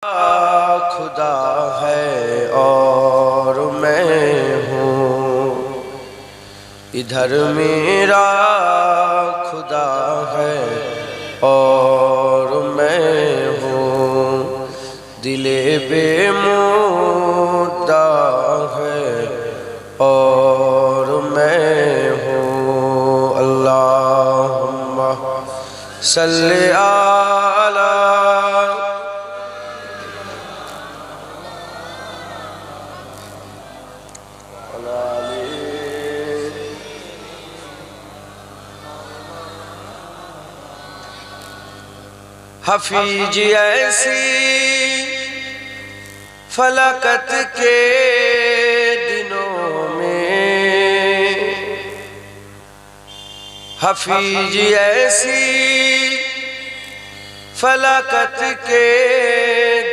खुदा है और मैं हूँ, इधर मेरा खुदा है और मैं हूँ, दिले बेमुद्दा है और मैं हूँ। अल्लाहुम्मा सल्ली अला हफीज ऐसी फलकत के दिनों में, हफीज ऐसी फलकत के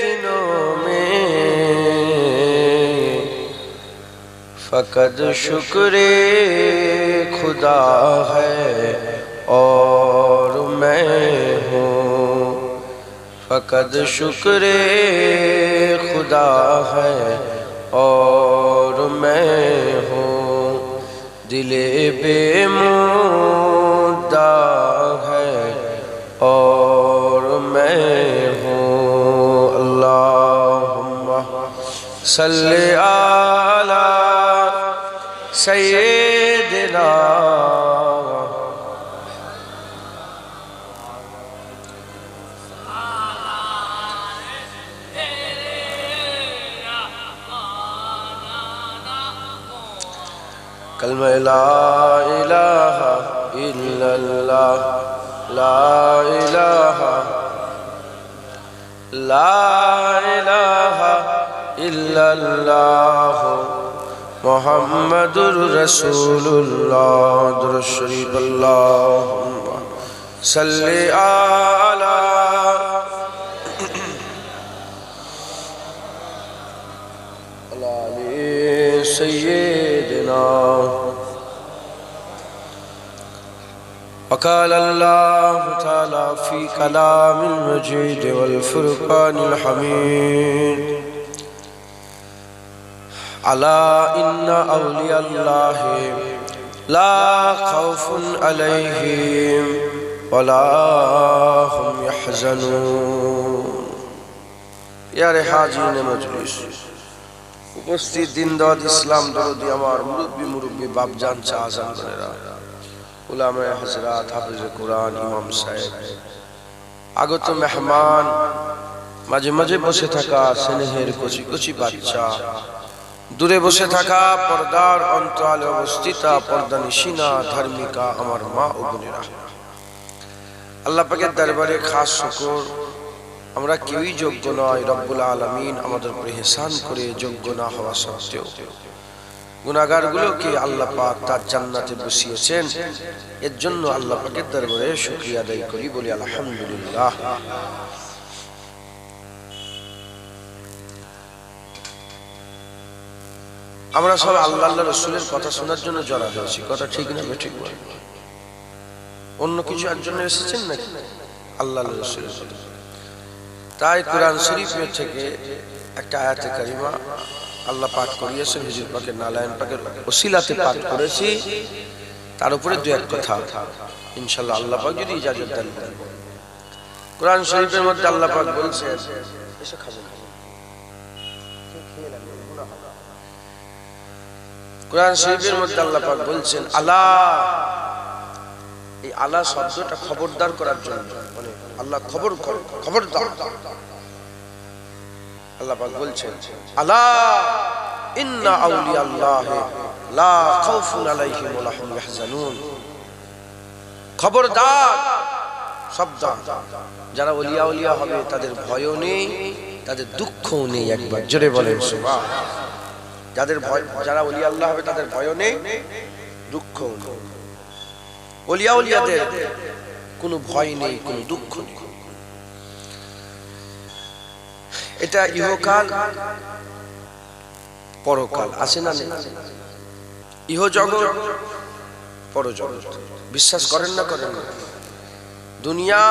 दिनों में, फकत शुक्रे खुदा है और मैं हूँ, फकत शुक्रे खुदा है और मैं हूँ, दिले बेमुद्दा है और मैं हूँ। अल्लाहुम्मा सल्ली अला सय्यिदिना कलमा ला इलाहा इल्लल्लाह, ला इलाहा इल्लल्लाह, मुहम्मदुर रसूलुल्लाह। दुरूद शरीफ अल्लाहुम्मा सल्ली अला सय्यिदिना। वक़ाल अल्लाहु तआला फ़ी कलामिल मजीद वल फ़ुरक़ानिल हमीद, अला इन्ना औलियाल्लाहि ला खौफ़ुन अलैहिम वला हुम यहज़नून। यारे हाज़िरीन मजलिस, उपस्थित दिनदार इस्लाम दरदी আমার মুরব্বী বাপজান চাচান বোনেরা, উলামায়ে হযরত, হাফেজে কুরআন, ইমাম সাহেব, আগত মেহমান, মাঝে মাঝে বসে থাকা স্নেহের কচি কচি বাচ্চা, দূরে বসে থাকা পর্দার অন্তরালে অবস্থিতা পর্দানিশিনা ধার্মিকা আমার মা ও বোনেরা, আল্লাহ পাকের দরবারে খাস শুকর, আমরা কেউই যোগ্য নয়। রব্বুল আলামিন আমাদের উপর ইহসান করে যোগ্য না হওয়া সত্ত্বেও গুনাহগারগুলোকে আল্লাহ পাক তার জান্নাতে বসিয়েছেন। এর জন্য আল্লাহ পাকের দরবারে শুকরিয়া আদায় করি, বলি আলহামদুলিল্লাহ। আমরা সব আল্লাহ রাসূলের কথা শোনার জন্য জড়া হয়েছি, কথা ঠিক না ঠিক বল? অন্য কিছু আর জন্য এসেছেন নাকি? আল্লাহ রাসূলের কথা। তাই কুরআন শরীফের থেকে একটা আয়াতে কারিমা আল্লাহ পাঠ করিয়েছেন, হুজুর পাকের নালায়েন পাকের ওসিলাতে পাঠ করেছি, তার উপরে দুই এক কথা ইনশাআল্লাহ আল্লাহ পাক যদি ইজাজত দেন। কুরআন শরীফের মধ্যে আল্লাহ পাক বলছেন, এসে খাবেন, কুরআন শরীফের মধ্যে আল্লাহ পাক বলছেন আলা, এই আলা শব্দটা খবরদার করার জন্য, মানে আল্লাহ খবর করো, খবরদার। আল্লাহ পাক বলছেন আলা ইন্না আউলিয়াল্লাহি লা খাউফুন আলাইহিম ওয়া লা হুম ইয়াহজানুন। খবরদার, সাবধান, যারা ওলিয়া ওলিয়া হবে তাদের ভয়ও নেই, তাদের দুঃখও নেই। একবার জোরে বলেন সুবহান। যাদের ভয়, যারা ওলিয়া আল্লাহ হবে তাদের ভয়ও নেই, দুঃখও নেই। ওলিয়া ওলিয়াদের কোনো ভয় নেই, কোনো দুঃখ নেই। এটা ইহকাল পরকাল আছে না? ইহ জগৎ পরজগৎ, বিশ্বাস করেন না করেন না? দুনিয়া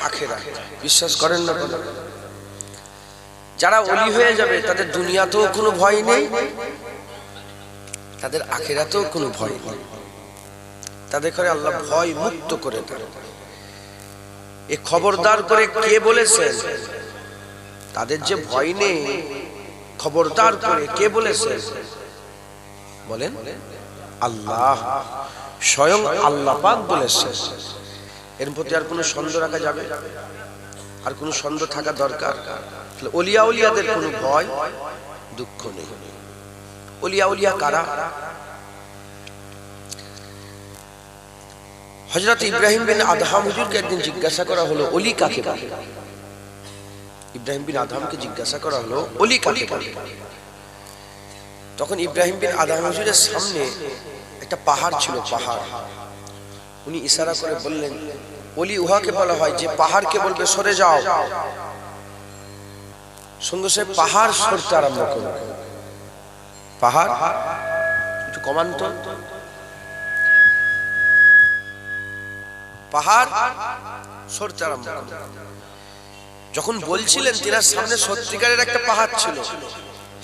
আখিরাত বিশ্বাস করেন না করেন? যারা ওলি হয়ে যাবে তাদের দুনিয়াতেও কোনো ভয় নেই, তাদের আখিরাতেও কোনো ভয় নেই। তাদের করে আল্লাহ ভয় মুক্ত করে দেন। এ খবরদার করে কে বলেছেন তাদের যে ভয় নেই? খবরদার করে কে বলেছেন বলেন? আল্লাহ, স্বয়ং আল্লাহ পাক বলেছেন। এর প্রতি আর কোনো সন্দেহ রাখা যাবে? আর কোনো সন্দেহ থাকা দরকার? ওলিয়া উলিয়াদের কোনো ভয় দুঃখ নেই। ওলিয়া উলিয়া কারা? হযরত ইব্রাহিম বিন আদহাম হুজুরকে একদিন জিজ্ঞাসা করা হলো ওলি কাকে বলে? ইব্রাহিম বিন আদহামকে জিজ্ঞাসা করা হলো ওলি কাকে বলে? তখন ইব্রাহিম বিন আদহাম হুজুরের সামনে একটা পাহাড় ছিল, পাহাড়। উনি ইশারা করে বললেন, ওলি উহাকে বলা হয় যে পাহাড়কে বলবে সরে যাও, সঙ্গে সে পাহাড় সরতে আরম্ভ করবে। পাহাড় একটু কমান তো, পাহাড় সরতে আরম্ভ করবে। যখন বলছিলেন তিনার সামনে সত্যিকারের একটা পাহাড় ছিল,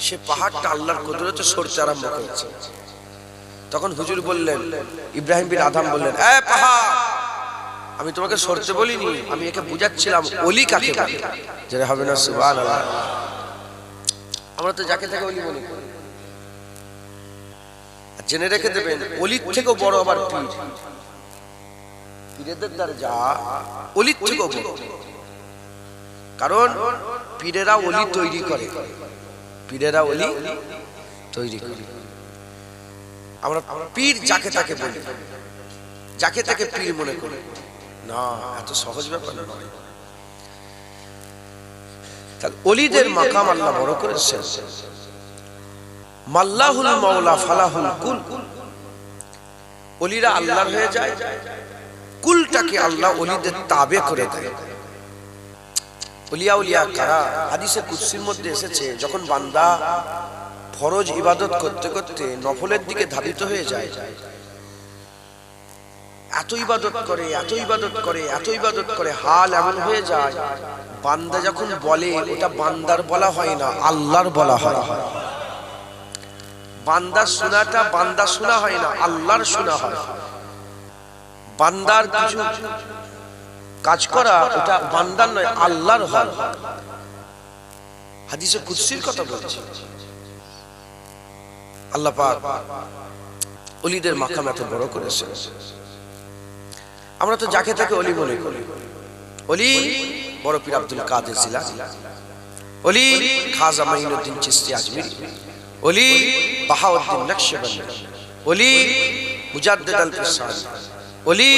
সে পাহাড়টা আল্লাহর কুদরতে সরতে আরম্ভ করেছে। তখন হুজুর বললেন, ইব্রাহিম বিন আদহাম বললেন, এ পাহাড়, আমি তোমাকে সরতে বলিনি, আমি একে বুঝাচ্ছিলাম ওলি কাকে বলে। যেটা হবে না সুবহানাল্লাহ। আমরা তো যাকে তাকে ওলি বলি। জেনে রেখে দেবেন, ওলির থেকেও বড় আবার পীর। পীরেদের দরজা ওলির থেকেও বড়, কারণ পীরেরা ওলি তৈরি করে, পীরেরা ওলি তৈরি করে। আমরা পীর যাকে তাকে বলি, যাকে তাকে পীর মনে করি না, এত সহজ ব্যাপার নয়। তাহলে ওলিদের মাকাম আল্লাহ বড় করেছেন। মাল্লাহুল মাওলা ফালাহুল কুল, ওলিরা আল্লাহর হয়ে যায়, কুলটাকে আল্লাহ ওলিদের তাবে করে দেয়। ওলিয়া উলিয়া কারা? হাদিসে কুদসির মধ্যে এসেছে, যখন বান্দা ফরজ ইবাদত করতে করতে নফলের দিকে ধাবিত হয়ে যায়, এত ইবাদত করে, এত ইবাদত করে, এত ইবাদত করে, হাল এমন হয়ে যায়, বান্দা যখন বলে ওটা বান্দার বলা হয় না, আল্লাহর বলা হয়। বান্দার শোনাটা বান্দা শোনা হয় না, আল্লাহর শোনা হয়। বান্দার কিছু কাজ করা ওটা বান্দার নয়, আল্লাহর হয়। হাদিসে কুদসির কথা বলছি। আল্লাহ পাক ওলিদের মাকাম এত বড় করেছেন। আমরা তো যাকে তাকে ওলি মনে করি। ওলি বড় পীর আব্দুল কাদের জিলানী, ওলি খাজা মাইনুদ্দিন চিশতি আজমিরি, ওলি বাহাউদ্দিন নকশবন্দি, ওলি মুজাদ্দিদ আল ফিসানি, ওলি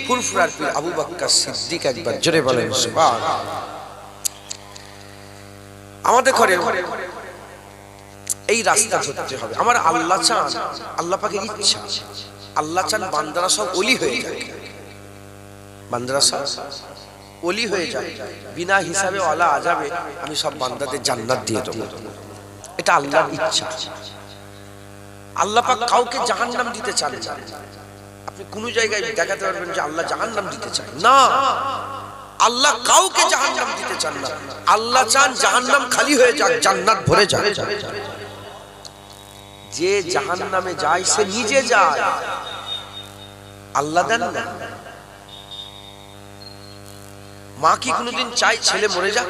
ফুরফুরার পীর আবু বকর সিদ্দিক। একবার জোরে বলেন সুবহানাল্লাহ। আমাদের ঘরে এই রাস্তা ধরতে হবে। আমার আল্লাহ চান, আল্লাহ পাকের ইচ্ছা, আল্লাহ চান বান্দারা সব ওলি হয়ে যায়, বান্দারা সব ওলি হয়ে যায়, বিনা হিসাবে ওয়ালা আযাবে আমি সব বান্দাদের জান্নাত দিয়ে দেব। এটা আল্লাহর ইচ্ছা। আল্লাহ পাক কাউকে জাহান্নাম দিতে চান না। আপনি কোন জায়গায় দেখাতে পারবেন যে আল্লাহ জাহান্নাম দিতে চান না? আল্লাহ কাউকে জাহান্নাম দিতে চান না। আল্লাহ চান জাহান্নাম খালি হয়ে যাক, জান্নাত ভরে যাক। যে জাহান্নামে যায় সে নিজে যায়, আল্লাহ দেন না। মা কি কোনোদিন চাই ছেলে মরে যাক?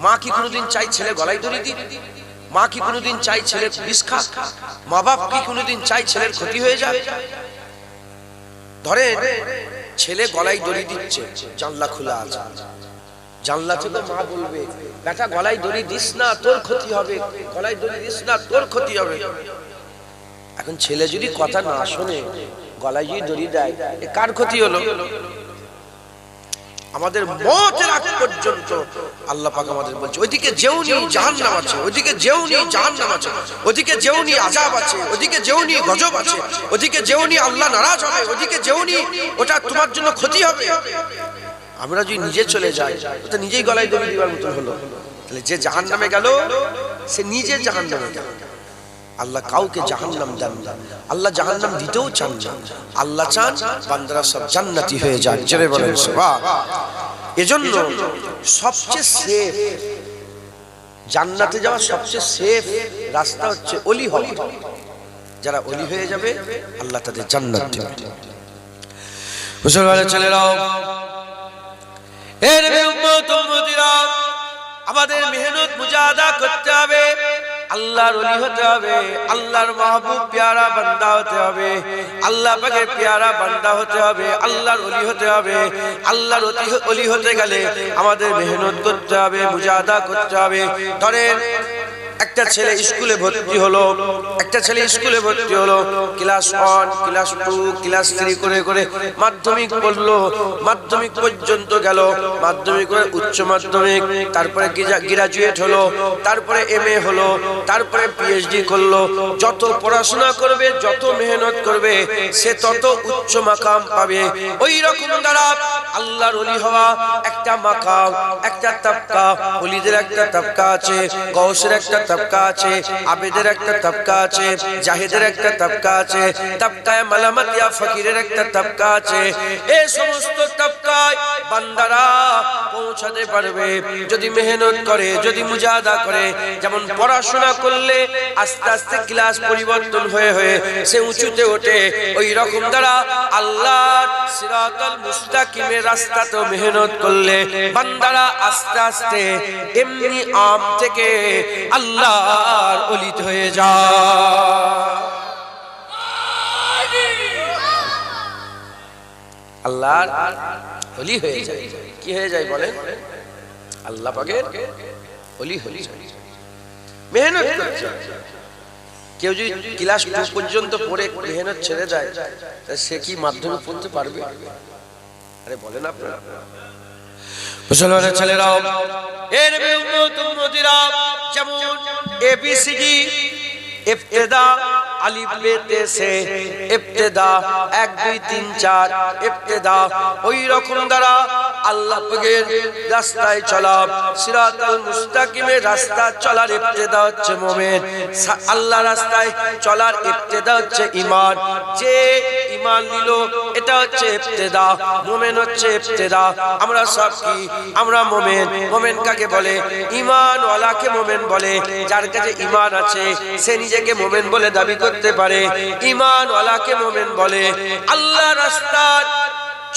মা কি কোনোদিন চাই ছেলে গলায় দড়ি দিক? মা কি কোনোদিন চাই ছেলে বিষ খাক? মা বাপ কি কোনোদিন চাই ছেলের ক্ষতি হয়ে যাক? ধরে ছেলে গলায় দড়ি দিচ্ছে, জানলা খোলা আছে, জানলা থেকে মা বলবে, বেটা গলায় দড়ি দিস না, তোর ক্ষতি হবে, গলায় দড়ি দিস না, তোর ক্ষতি হবে। এখন ছেলে যদি কথা না শোনে, গলায় যদি দড়ি দেয়, এ কার ক্ষতি হলো? আমাদের মওতের আগ পর্যন্ত আল্লাহ পাক আমাদের বলছে, ওইদিকে যেওনি জাহান্নাম আছে, ওইদিকে যেওনি জাহান্নাম আছে, ওইদিকে যেওনি আযাব আছে, ওইদিকে যেওনি গজব আছে, ওইদিকে যেওনি আল্লাহ নারাজ হবে, ওইদিকে যেওনি ওটা তোমার জন্য ক্ষতি হবে। আমরা যদি নিজে চলে যাই, তো নিজেই গলায় দড়ি দিবার মতো হলো। তাহলে যে জাহান্নামে গেল সে নিজে জাহান্নামে গেল। আল্লাহ কাউকে জাহান্নাম দেন না, আল্লাহ জাহান্নাম দিতেও চান না। আল্লাহ চান বান্দারা সব জান্নাতি হয়ে যায়। জোরে বলেন সুবহানাল্লাহ। এজন্য সবচেয়ে সেফ জান্নাতে যাওয়ার সবচেয়ে সেফ রাস্তা হচ্ছে ওলি হওয়া। যারা ওলি হয়ে যাবে আল্লাহ তাদের জান্নাত দেবে। মুসলমানের ছেলেরাও, এর উম্মত উম্মতিরা, আমাদের মেহনত মুজাহাদা করতে হবে, আল্লাহর ওলি হতে হবে, আল্লাহর মাহবুব প্যারা বান্দা হতে হবে, আল্লাহ পাকের প্যারা বান্দা হতে হবে, আল্লাহর ওলি হতে হবে। আল্লাহর ওলি হতে গেলে আমাদের মেহনত করতে হবে, মুজাহাদা করতে হবে। ধরেন একটা ছেলে স্কুলে ভর্তি হলো, ক্লাস 1, ক্লাস 2, ক্লাস 3 করে করে মাধ্যমিক পড়লো, মাধ্যমিক পর্যন্ত গেল, মাধ্যমিক করে উচ্চ মাধ্যমিক, তারপরে গ্রাজুয়েট হলো, তারপরে MA হলো, তারপরে PhD করলো। যত পড়াশোনা করবে, যত মেহনত করবে, সে তত উচ্চ মাকাম পাবে। ওই রকম দ্বারা আল্লাহর ওলি হওয়া একটা মাকাম, একটা তাবকা। ওলিদের একটা তাবকা আছে, গৌসের একটা তাবকা আছে, আবেদের একটা তাবকা আছে, জাহিদের একটা তাবকা আছে, তাবকায়ে মালামাতিয়া ফকিরের একটা তাবকা আছে। এই সমস্ত তাবকায় বান্দারা পৌঁছাতে পারবে যদি মেহনত করে, যদি মুজাহাদা করে। যেমন পড়াশোনা করলে আস্তে আস্তে ক্লাস পরিবর্তন হয়ে হয়ে সে উঁচুতে ওঠে, ওই রকম দ্বারা আল্লাহর সিরাতাল মুস্তাকিমের রাস্তাতে মেহনত করলে বান্দারা আস্তে আস্তে এমনি আম থেকে আল্লাহর ওলি হয়ে যায়। আল্লাহর ওলি হয়ে যায়। কি হয়ে যায় বলেন? আল্লাহ পাকের ওলি হয়ে যায়। মেহনত করছে। কেউ যদি ক্লাস 2 পর্যন্ত পড়ে মেহনত ছেড়ে যায়, সে কি মাধ্যমিক পড়তে পারবে? আরে বলেন আপনারা। মুসলমানের ছেলেরাও, এর উম্মত উম্মতিরা, যেমন ABCD ইবতিদা, আলিফ বে তে সে ইবতিদা, 1 2 3 4 ইবতিদা, ওই রকম দ্বারা আল্লাহ পাকের রাস্তায় চলা, সিরাতাল মুস্তাকিমের রাস্তা চলার ইবতিদা হচ্ছে মুমিন। আল্লাহ রাস্তায় চলার ইবতিদা হচ্ছে ঈমান। যে ঈমান নিল এটা হচ্ছে ইবতিদা, মুমিন হচ্ছে ইবতিদা। আমরা সব কি? আমরা মুমিন। মুমিন কাকে বলে? ঈমান ওয়ালাকে মুমিন বলে। যার কাছে ঈমান আছে সে নিজেকে মুমিন বলে দাবি করতে পারে। ঈমান ওয়ালাকে মুমিন বলে। আল্লাহ রাস্তায়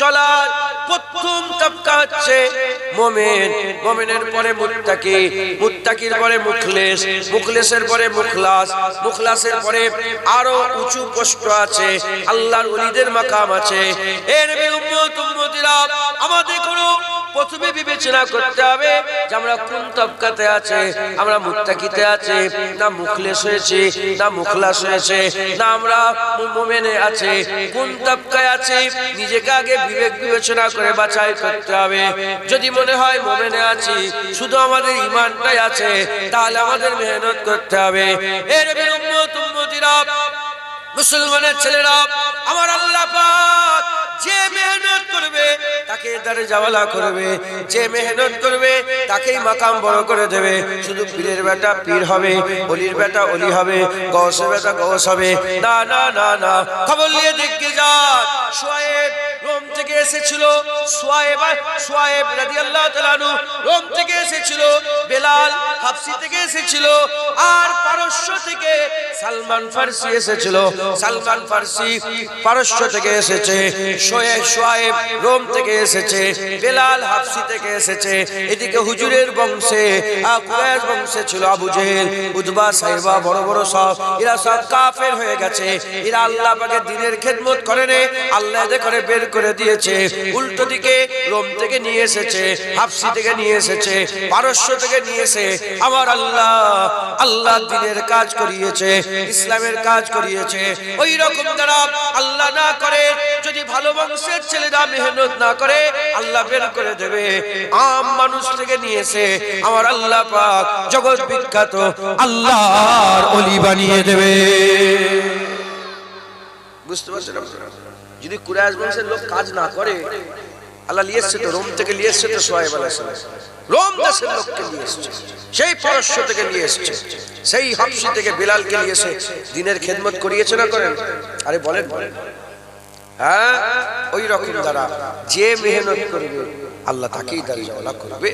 চলার প্রথম তাবকা হচ্ছে মুমিন। মুমিনের পরে মুত্তাকি, মুত্তাকির পরে মুখলেস, মুখলেসের পরে মুখলাস, মুখলাসের পরে আরো উঁচু পোস্ট আছে, আল্লাহর ওলিদের মাকাম আছে। এর উম্মত উম্মতিরা, আমাদের কোনো প্রথমে বিবেচনা করতে হবে যে আমরা কোন তাবকাতে আছে। আমরা মুত্তাকিতে আছি, না মুখলেস হয়েছে, না মুখলাস হয়েছে, না আমরা মুমিনে আছে, কোন তাবকায় আছে নিজেকে আগে বিবেক বিবেচনা করে বাছাই করতে হবে। যদি মনে হয় মুমিনে আছি, শুধু আমাদের ঈমানটাই আছে, তাহলে আমাদের মেহনত করতে হবে। এর উম্মত উম্মতিরা, মুসলমানের ছেলেরা, আমার আল্লাহ পাক যে মেহনত করবে তাকে দরজাওয়ালা করবে, যে মেহনত করবে তাকেই মাকাম বড় করে দেবে। শুধু পীরের বেটা পীর হবে, ওলির বেটা ওলি হবে, গৌসের বেটা গৌস হবে, না না না না। খবর নিয়ে দেখে যান, শুআয়ব রোম থেকে এসেছিল, শুআয়ব রাদিয়াল্লাহু তাআলা আনহু রোম থেকে এসেছিল, বেলাল হাবশি থেকে এসেছিল, আর পারস্য থেকে সালমান ফারসি এসেছিল। সালমান ফারসি পারস্য থেকে এসেছে, শুআয়ব রোম থেকে এসেছে, বেলাল হাবশি থেকে এসেছে। এদিকে হুজুরের বংশে কুরাইশ বংশে ছিল আবু জেহেল, উতবা, সাইবা, বড় বড় সব, এরা সব কাফের হয়ে গেছে। এরা আল্লাহ পাকের দ্বীনের খেদমত করে নে, আল্লাহ এদের করে বের করে দিয়েছে। উল্টো দিকে রোম থেকে নিয়ে এসেছে, হাবশি থেকে নিয়ে এসেছে, পারস্য থেকে নিয়ে এসে আমার আল্লাহ দ্বীনের কাজ করিয়েছে, ইসলামের কাজ করিয়েছে। ওই রকম যারা আল্লাহ না করে, যদি ভালো বংশের ছেলেরা মেহনত না করে, আল্লাহ বের করে দেবে। আম মানুষ থেকে নিয়েছে আমার আল্লাহ পাক জগৎ বিখ্যাত আল্লাহর ওলি বানিয়ে দেবে। বুঝতে পারছেন? যদি কুরাইশ বংশের লোক কাজ না করে, আল্লাহ নিয়ে এসছে তো, রোম থেকে নিয়ে এসছে তো, শুআয়ব আলাইহিস সালাম রোম দেশের লোককে নিয়ে এসছে, সেই পারস্য থেকে নিয়ে এসছে, সেই হাবশি থেকে বেলালকে নিয়ে এসে দ্বীনের খেদমত করিয়েছে না করেন? আরে বলেন, হ্যাঁ। ওই রকম দ্বারা যে মেহনত করবে আল্লাহ তাকেই দরজাওয়ালা করবে।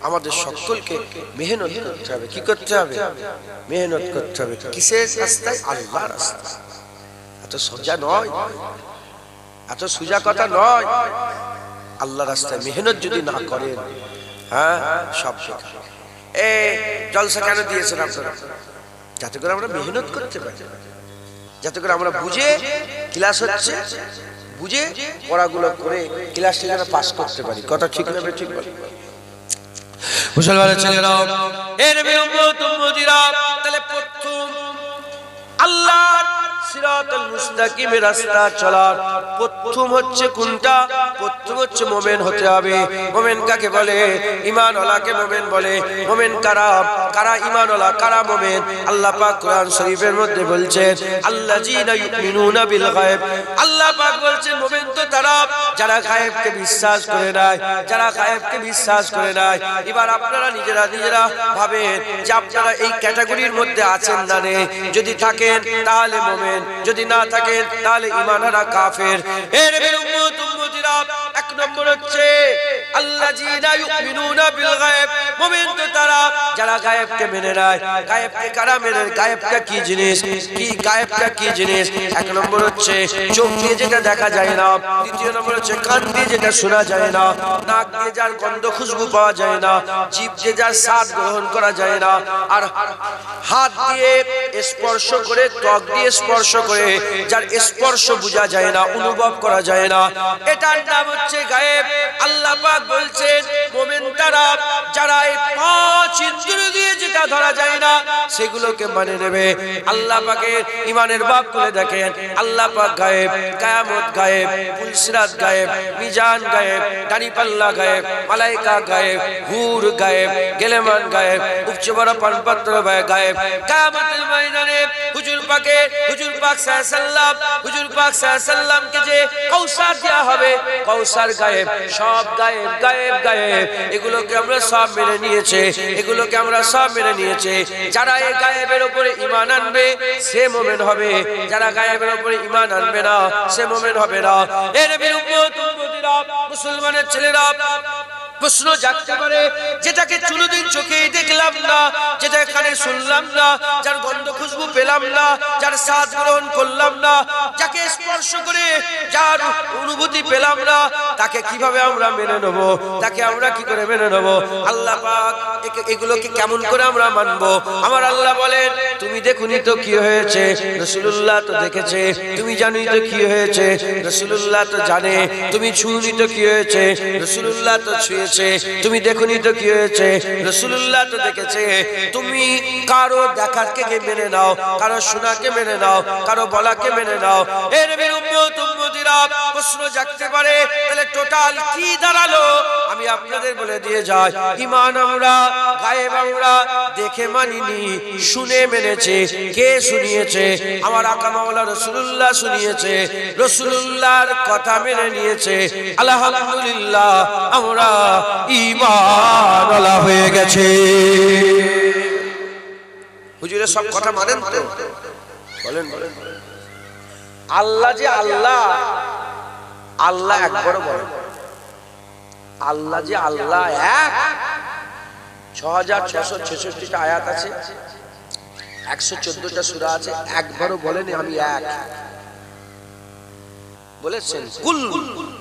আমাদের সকলকে মেহনত করতে হবে। কি করতে হবে? মেহনত করতে হবে। কিসের রাস্তায়? আল্লাহর রাস্তায়। এত সোজা নয়, এত সোজা কথা নয়। আল্লাহর রাস্তায় মেহনত যদি না করেন, হ্যাঁ, সব শেখা। জলসা কেন দিয়েছেন আপনারা? যাতে করে আমরা মেহনত করতে পারি, যাতে করে আমরা বুঝে ক্লাস হচ্ছে, বুঝে পড়াগুলো করে ক্লাসটা যেন পাস করতে পারি। কথা ঠিক না? ঠিক বল মুসলমানের ছেলেরা, এর উম্মতিরা, তাহলে প্রথম আল্লাহর সিরাতাল মুস্তাকিমের রাস্তা চলার প্রথম হচ্ছে কোনটা? প্রথম হচ্ছে মুমিন হতে হবে। মুমিন কাকে বলে? ঈমানওয়ালাকে মুমিন বলে। মুমিন কারা? কারা ঈমানওয়ালা, কারা মুমিন? আল্লাহ পাক কোরআন শরীফের মধ্যে বলছেন আল্লাযীনা ইউমিনুনা বিল গায়ব। আল্লাহ পাক বলছেন মুমিন তো তারা যারা গায়েবকে বিশ্বাস করে নেয়, যারা গায়েবকে বিশ্বাস করে নেয়। এবার আপনারা নিজেরা ভাবেন যে আপনারা এই ক্যাটাগরির মধ্যে আছেন না নেই? যদি থাকেন তাহলে মুমিন, যদি না থাকেন তাহলে ঈমানহারা কাফের। এর উম্মতিরা, এক নম্বর হচ্ছে আল্লাযীনা ইউমিনুনা বিল গায়ব। মুমিন তো তারা যারা গায়েবকে মেনে নেয়। গায়েবকে কারা মেনে? গায়েবটা কি জিনিস? কি গায়েবটা কি জিনিস? এক নম্বর হচ্ছে চোখ দিয়ে যেটা দেখা যায় না। দ্বিতীয় নম্বর হচ্ছে কান দিয়ে যেটা শোনা যায় না। নাক দিয়ে যার গন্ধ খুশবু পাওয়া যায় না। জিভ দিয়ে যার স্বাদ গ্রহণ করা যায় না। আর হাত দিয়ে স্পর্শ করে, ত্বক দিয়ে স্পর্শ করে যার স্পর্শ বোঝা যায় না, অনুভব করা যায় না, এটার নাম হচ্ছে গায়েব। আল্লাহ পাক বলছেন মুমিন তারা যারা এই পাঁচ ইন্দ্রিয় দিয়ে যেটা ধরা যায় না সেগুলোকে মানে নেবে। আল্লাহ পাকের ঈমানের বাব খুলে দেখেন। আল্লাহ পাক গায়েব, কিয়ামত গায়েব, পুলসিরাত গায়েব, মিজান গায়েব, দাড়িপাল্লা গায়েব, মালায়েকা গায়েব, হুর গায়েব, গেলেমান গায়েব, উপচে বড় পানপাত্র গায়েব। কিয়ামতের ময়দানে হুজুর পাক সাল্লাল্লাহু কে যে কাউসার দেয়া হবে, কাউসার গায়েব, সব গায়েব গায়েব গায়েব। এগুলোকে আমরা সব মেনে নিয়েছে, এগুলোকে আমরা সব মেনে নিয়েছে। যারা এই গায়েবের উপরে ঈমান আনবে সে মুমিন হবে, যারা গায়েবের উপরে ঈমান আনবে না সে মুমিন হবে না। এর উম্মতিরা, মুসলমানের ছেলেরা, প্রশ্ন জাগতে পারে যেটাকে কোনোদিন চোখে দেখলাম না, যেটা কানে শুনলাম না, যার গন্ধ খুশবু পেলাম না, যার স্বাদ গ্রহণ করলাম না, যাকে স্পর্শ করে যার অনুভূতি পেলাম না, তাকে কিভাবে আমরা মেনে নেব? তাকে আমরা কি করে মেনে নেব? আল্লাহ পাক এগুলোকে কেমন করে আমরা মানবো? আমার আল্লাহ বলেন তুমি দেখুনি তো কি হয়েছে, রাসূলুল্লাহ তো দেখেছে। তুমি জানোই তো কি হয়েছে, রাসূলুল্লাহ তো জানে। তুমি ছুঁনি তো কি হয়েছে, রাসূলুল্লাহ তো ছুঁয়েছে। তুমি দেখুনি তো কি হয়েছে, রাসূলুল্লাহ তো দেখেছে। তুমি কারো দেখাকে মেনে নাও, কারো শোনাকে মেনে নাও, কারো বলাকে মেনে নাও। এর উম্মতিরা, প্রশ্ন জাগতে পারে তাহলে টোটাল কি দাঁড়ালো? আমি আপনাদের বলে দিয়ে যাই, ঈমান আমরা গায়েব আমরা দেখে মানিনি, শুনে মেনেছে। কে শুনিয়েছে? আমার আকা মাওলা রাসূলুল্লাহ শুনিয়েছে, রাসূলুল্লাহর কথা মেনে নিয়েছে। আলহামদুলিল্লাহ আমরা ঈমানওয়ালা হয়ে গেছে। হুজুরের সব কথা মানেন তো? বলেন বলেন। আল্লাহ যে আল্লাহ, আল্লাহ একবারও বলেন আল্লাহ যে আল্লাহ এক। 6666টা আয়াত আছে, 114টা সূরা আছে, একবারও বলেন আমি এক। বলেছেন কুল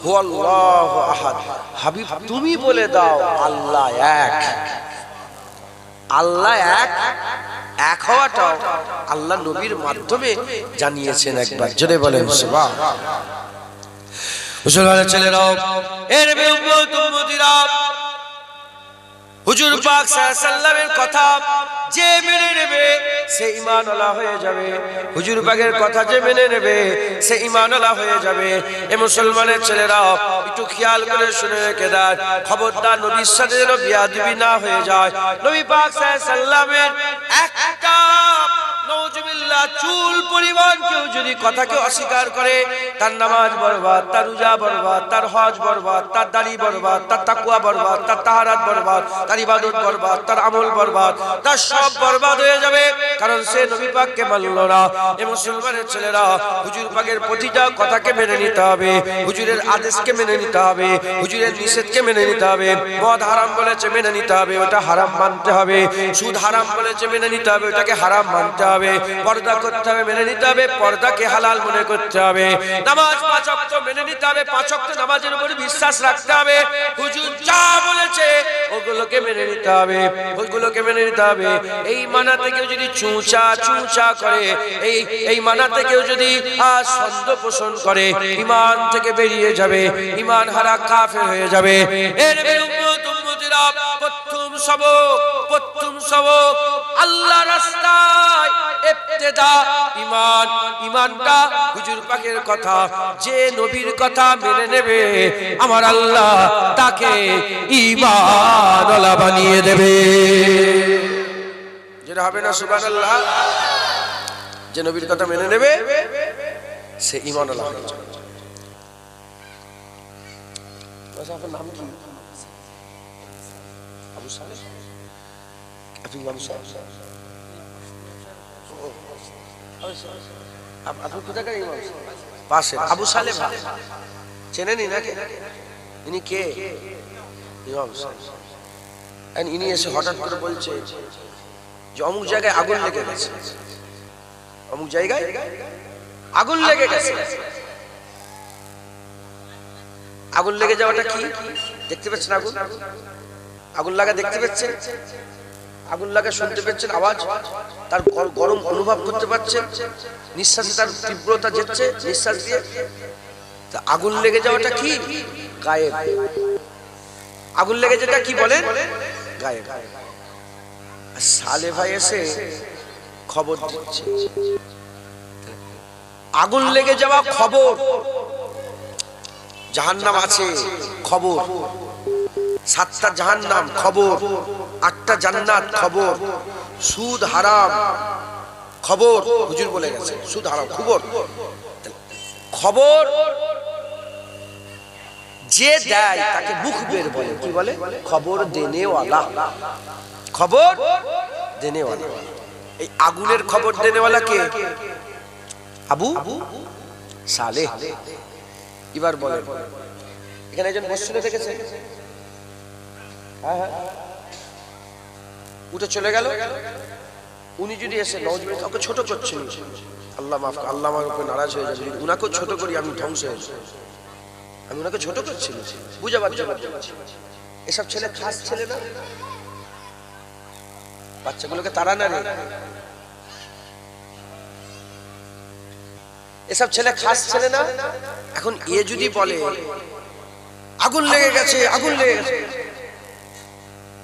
হুয়াল্লাহু আহাদ। হাবিব তুমি বলে দাও আল্লাহ এক। আল্লাহ এক, এক হওয়াটাও আল্লাহ নবীর মাধ্যমে জানিয়েছেন একবার। জোরে বলেন সুবহানাল্লাহ। মুসলমানের ছেলেরাও, এর উম্মতিরা, হুজুর পাক সাল্লাল্লাহু আলাইহি ওয়াসাল্লামের কথা যে মেনে নেবে সে ঈমানওয়ালা হয়ে যাবে। হুজুর পাকের কথা যে মেনে নেবে সে ঈমানওয়ালা হয়ে যাবে। এ মুসলমানের ছেলেরা একটু খেয়াল করে শুনে রেখে দেন, খবরদার নবীর সাথে যেন বিয়াদবি না হয়ে যায়। নবী পাক সাল্লাল্লাহু আলাইহি ওয়াসাল্লামের একটা নাউজুবিল্লাহ নাউজুবিল্লাহ চুল পরিমাণ কেউ যদি কথাকে অস্বীকার করে, তার নামাজ বরবাদ, তার রোজা বরবাদ, তার হজ বরবাদ, তার দাড়ি বরবাদ, তার তাকওয়া বরবাদ, তার তাহারাত বরবাদ, তার ইবাদত বরবাদ, তার আমল বরবাদ, তার সব বরবাদ হয়ে যাবে। কারণ সে নবী পাককে মানল না। এ মুসলমানের ছেলেরা, হুজুর পাকের প্রতিটা কথাকে মেনে নিতে হবে, হুজুরের আদেশকে মেনে নিতে হবে, হুজুরের নিষেধকে মেনে নিতে হবে। মদ হারাম বলেছে মেনে নিতে হবে, ওটা হারাম মানতে হবে। সুদ হারাম বলেছে মেনে নিতে হবে, ওটাকে হারাম মানতে হবে। পর্দা করতে হবে, মেনে নিতে হবে, পর্দাকে হালাল মনে করতে হবে। নামাজ 5 ওয়াক্ত মেনে নিতে হবে, 5 ওয়াক্ত নামাজের উপর বিশ্বাস রাখতে হবে। হুজুর যা বলেছে ওগুলোকে মেনে নিতে হবে, ওগুলোকে মেনে নিতে হবে। এই মানাতে কেউ যদি চুঁচা করে, এই মানাতে কেউ যদি সন্দেহ পোষণ করে, ঈমান থেকে বেরিয়ে যাবে, ঈমান হারা কাফের হয়ে যাবে। এর উম্মতিরা প্রথম সবক আল্লাহ রাস্তায় ইবতিদা ঈমান। ঈমানটা হুজুর পাকের কথা, যে নবীর কথা মেনে নেবে আমার আল্লাহ তাকে ঈমানওয়ালা বানিয়ে দেবে। যেটা হবে না সুবহানাল্লাহ, যে নবীর কথা মেনে নেবে সে ঈমানওয়ালা হয়ে যাবে। আপনার নাম কি? আবু সালেহ। আপনি ইমাম সাহেব? আপনি কোথাকার ইমাম? পাশে আবু সালেহ চেনেনি নাকি? ইনি কে? ইমাম সাহেব। ইনি এসে হঠাৎ করে বলছে যে অমুক জায়গায় আগুন লেগে গেছে, অমুক জায়গায় আগুন লেগে গেছে। আগুন লেগে যাওয়াটা কি দেখতে পাচ্ছেন? আগুন লাগা দেখতে পাচ্ছেন, আগুন লাগা শুনতে পাচ্ছেন, আওয়াজ, তার গরম অনুভব করতে পাচ্ছেন, নিঃশ্বাসে তার তীব্রতা যাচ্ছে নিঃশ্বাস দিয়ে। তা আগুন লেগে যাওয়াটা কি? গায়েব। আগুন লেগে যেটা কি বলেন? গায়েব। সালে ভাই এসে খবর দিচ্ছে, আগুন লেগে যাওয়া খবর, জাহান্নাম আছে খবর, 7টা জাহান্নাম খবর, 8টা জান্নাত খবর, সুদ হারাম খবর, হুজুর বলে গেছে সুদ হারাম খবর। খবর যে দেয় তাকে মুখবের বলে। কি বলে? খবর দেনেওয়ালা। খবর দেনেওয়ালা। এই আগুনের খবর দেনেওয়ালা কে? আবু সালেহ। এবার বলে, এখানে একজন বসছিল দেখেছে? হ্যাঁ, উঠে চলে গেল। উনি যদি এসে নওজুবিল্লাহ ওকে ছোট করছেন, আল্লাহ মাফ, আল্লাহ আমার উপর নারাজ হয়ে যাবে, উনাকেও ছোট করি আমি ধ্বংস হয়ে যাবো, আমি ওনাকে ছোট করছি বুঝাবার জন্য। এসব ছেলে খাস ছেলে না, বাচ্চাগুলোকে তারা না রে, এসব ছেলে খাস ছেলে না। এখন এ যদি বলে আগুন লেগে গেছে, আগুন লেগে গেছে,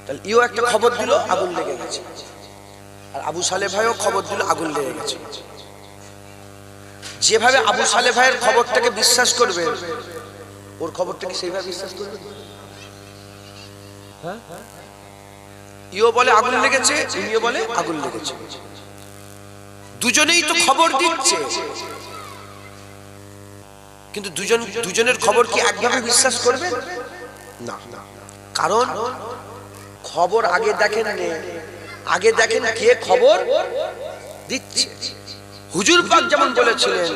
তাহলে ইও একটা খবর দিল আগুন লেগে গেছে, আর আবু সালেহ ভাইও খবর দিল আগুন লেগে গেছে। যেভাবে আবু সালেহ ভাইয়ের খবরটাকে বিশ্বাস করবে, ওর খবরটাকে সেইভাবে বিশ্বাস করবে। ইও বলে আগুন লেগেছে, ইনিও বলে আগুন লেগেছে, দুজনেই তো খবর দিচ্ছে, কিন্তু দুজনের খবর কি একভাবে বিশ্বাস করবে না। কারণ খবর আগে দেখেন, আগে দেখেন কে খবর দিচ্ছে। হুজুর পাক যেমন বলেছিলেন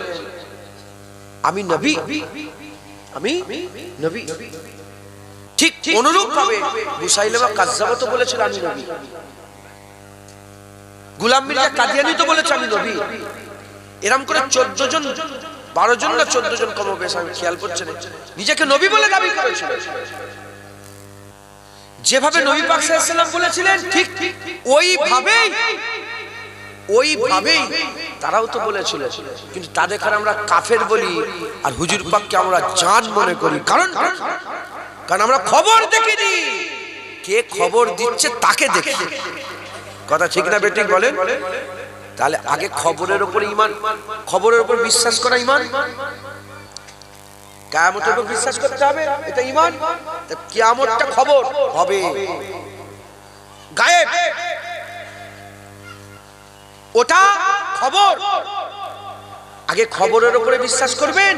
আমি নবী, আমি নবী, ঠিক অনুরূপ ভাবে মুসাইলামা কাজ্জাব তো বলেছিল আমি নবী, গোলাম মির্জা কাদিয়ানী তো বলেছে আমি নবী। এরকম করে 14 জন 12 জন না 14 জন কম বেশ, আমি খেয়াল করছেন, নিজেকে নবী বলে দাবি করেছিল। যেভাবে নবী পাক সাল্লাল্লাহু আলাইহি ওয়াসাল্লাম বলেছিলেন ঠিক ওইভাবেই তারাও তো বলেছিল, কিন্তু তাদের কারণে আমরা কাফের বলি আর হুজুর পাককে আমরা জান মনে করি। কারণ আমরা খবর দেখিনি, কে খবর দিচ্ছে তাকে দেখি। কথা ঠিক না বেঠিক বলেন? তাহলে আগে খবরের উপর ঈমান, খবরের উপর বিশ্বাস করা ঈমান, কিয়ামতের উপর বিশ্বাস করতে হবে, এটা ঈমান। কিয়ামতটা খবর হবে, গায়েব, ওটা খবর, আগে খবরের উপরে বিশ্বাস করবেন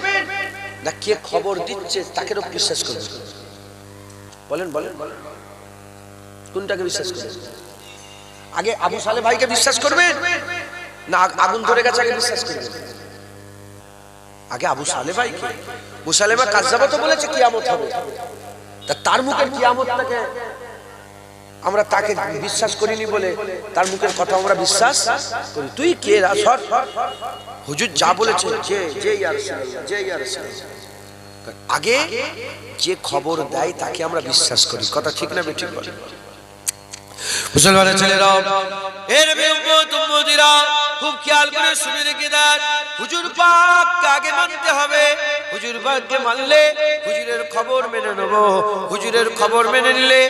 না কে খবর দিচ্ছে তাকে বিশ্বাস করবেন? বলেন বলেন কোনটাকে বিশ্বাস করবেন? আগে আবু সালে ভাইকে বিশ্বাস করবেন না আগুন ধরে গেছে আগে বিশ্বাস করবেন? আগে আবু সালে ভাইকে। মুসালেমা কাজ্জাবা তো বলেছে কিয়ামত হবে, তার মুখের কিয়ামতটাকে আমরা তাকে বিশ্বাস করিনি বলে তার মুখের কথা আমরা বিশ্বাস করি। তুই কে রাসর? হুজুর যা বলেছে যে ইয়া রাসূলুল্লাহ, যে ইয়া রাসূলুল্লাহ। আগে যে খবর দেয় তাকে আমরা বিশ্বাস করি। কথা ঠিক না বেঠিক? বলে মুসলমানের ছেলেরা, এর উম্মতিরা খুব খেয়াল করে শুনে রেখে দেন, হুজুর পাককে আগে মানতে হবে। হুজুর পাককে মানলে হুজুরের খবর মেনে নেব, হুজুরের খবর মেনে নিলে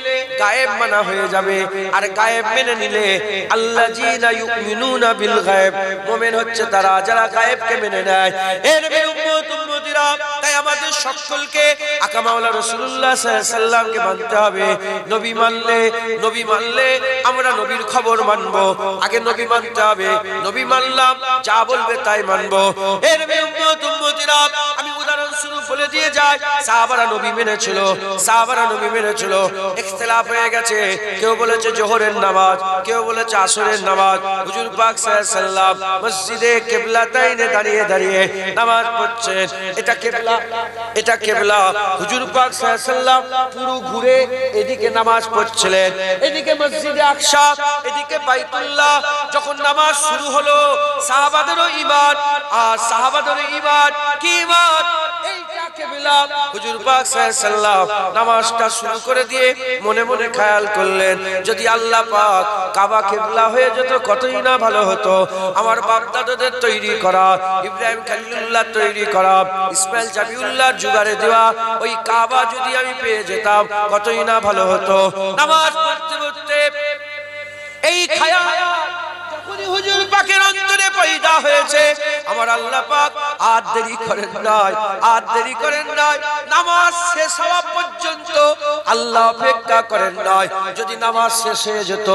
গায়েব মানা হয়ে যাবে, আর গায়েব মেনে নিলে আল্লাযীনা ইউমিনুনা বিল গায়েব, মুমিন হচ্ছে তারা যারা গায়েবকে মেনে নেয়। এর উম্মতিরা, তাই আমাদের সকলকে আকা মাওলা রাসূলুল্লাহ সাল্লাল্লাহু আলাইহি ওয়াসাল্লামকে মানতে হবে। নবী মানলে আমরা নবীর খবর মানবো। আগে নবী মানতে হবে, নবী মানলাম যা বলবে তাই মানবো। এর উম্মতিরা, আমি উদাহরণস্বরূপ বলে দিয়ে যাই, সাহাবারা নবী মেনেছিল, ইখতিলাফ হয়ে গেছে। কেউ বলেছে জোহরের নামাজ, কেউ বলেছে আসরের নামাজ। হুজুর পাক সাল্লাল্লাহু আলাইহি ওয়াসাল্লাম মসজিদে কিবলাতাইনে দাঁড়িয়ে নামাজ পড়ছেন। এটা কিবলা। হুজুর পাক সাল্লাল্লাহু আলাইহি ওয়াসাল্লাম পুরো ঘুরে এদিকে নামাজ পড়ছিলেন, এদিকে মসজিদে আকসা, এদিকে বাইতুল্লাহ। যখন নামাজ শুরু হলো, সাহাবাদেরও ঈমান, আর সাহাবাদেরও ঈমান কি ঈমান, এইটা কিবলা। হুজুর পাক সাল্লাল্লাহু আলাইহি ওয়াসাল্লাম নামাজটা শুরু করে দিয়ে মনে মনে খেয়াল করলেন, যদি আল্লাহ পাক কাবা কিবলা হয়ে যেত কতই না ভালো হতো। আমার বাপ দাদাদের তৈরি করা, ইব্রাহিম খলিলুল্লাহ তৈরি করা, ইসমাইল জাবিউল্লাহ জুগারে দেওয়া ওই কাবা যদি আমি পেয়ে যেতাম কতই না ভালো হতো। নামাজ পড়তে পড়তে এই খায়াল যখনই হুজুর পাকের অন্তরে পয়দা হয়েছে, আমার আল্লাহ পাক আর দেরি করেন নাই, নামাজ শেষ হওয়া পর্যন্ত আল্লাহ অপেক্ষা করেন নাই। যদি নামাজ শেষ হয়ে যেত,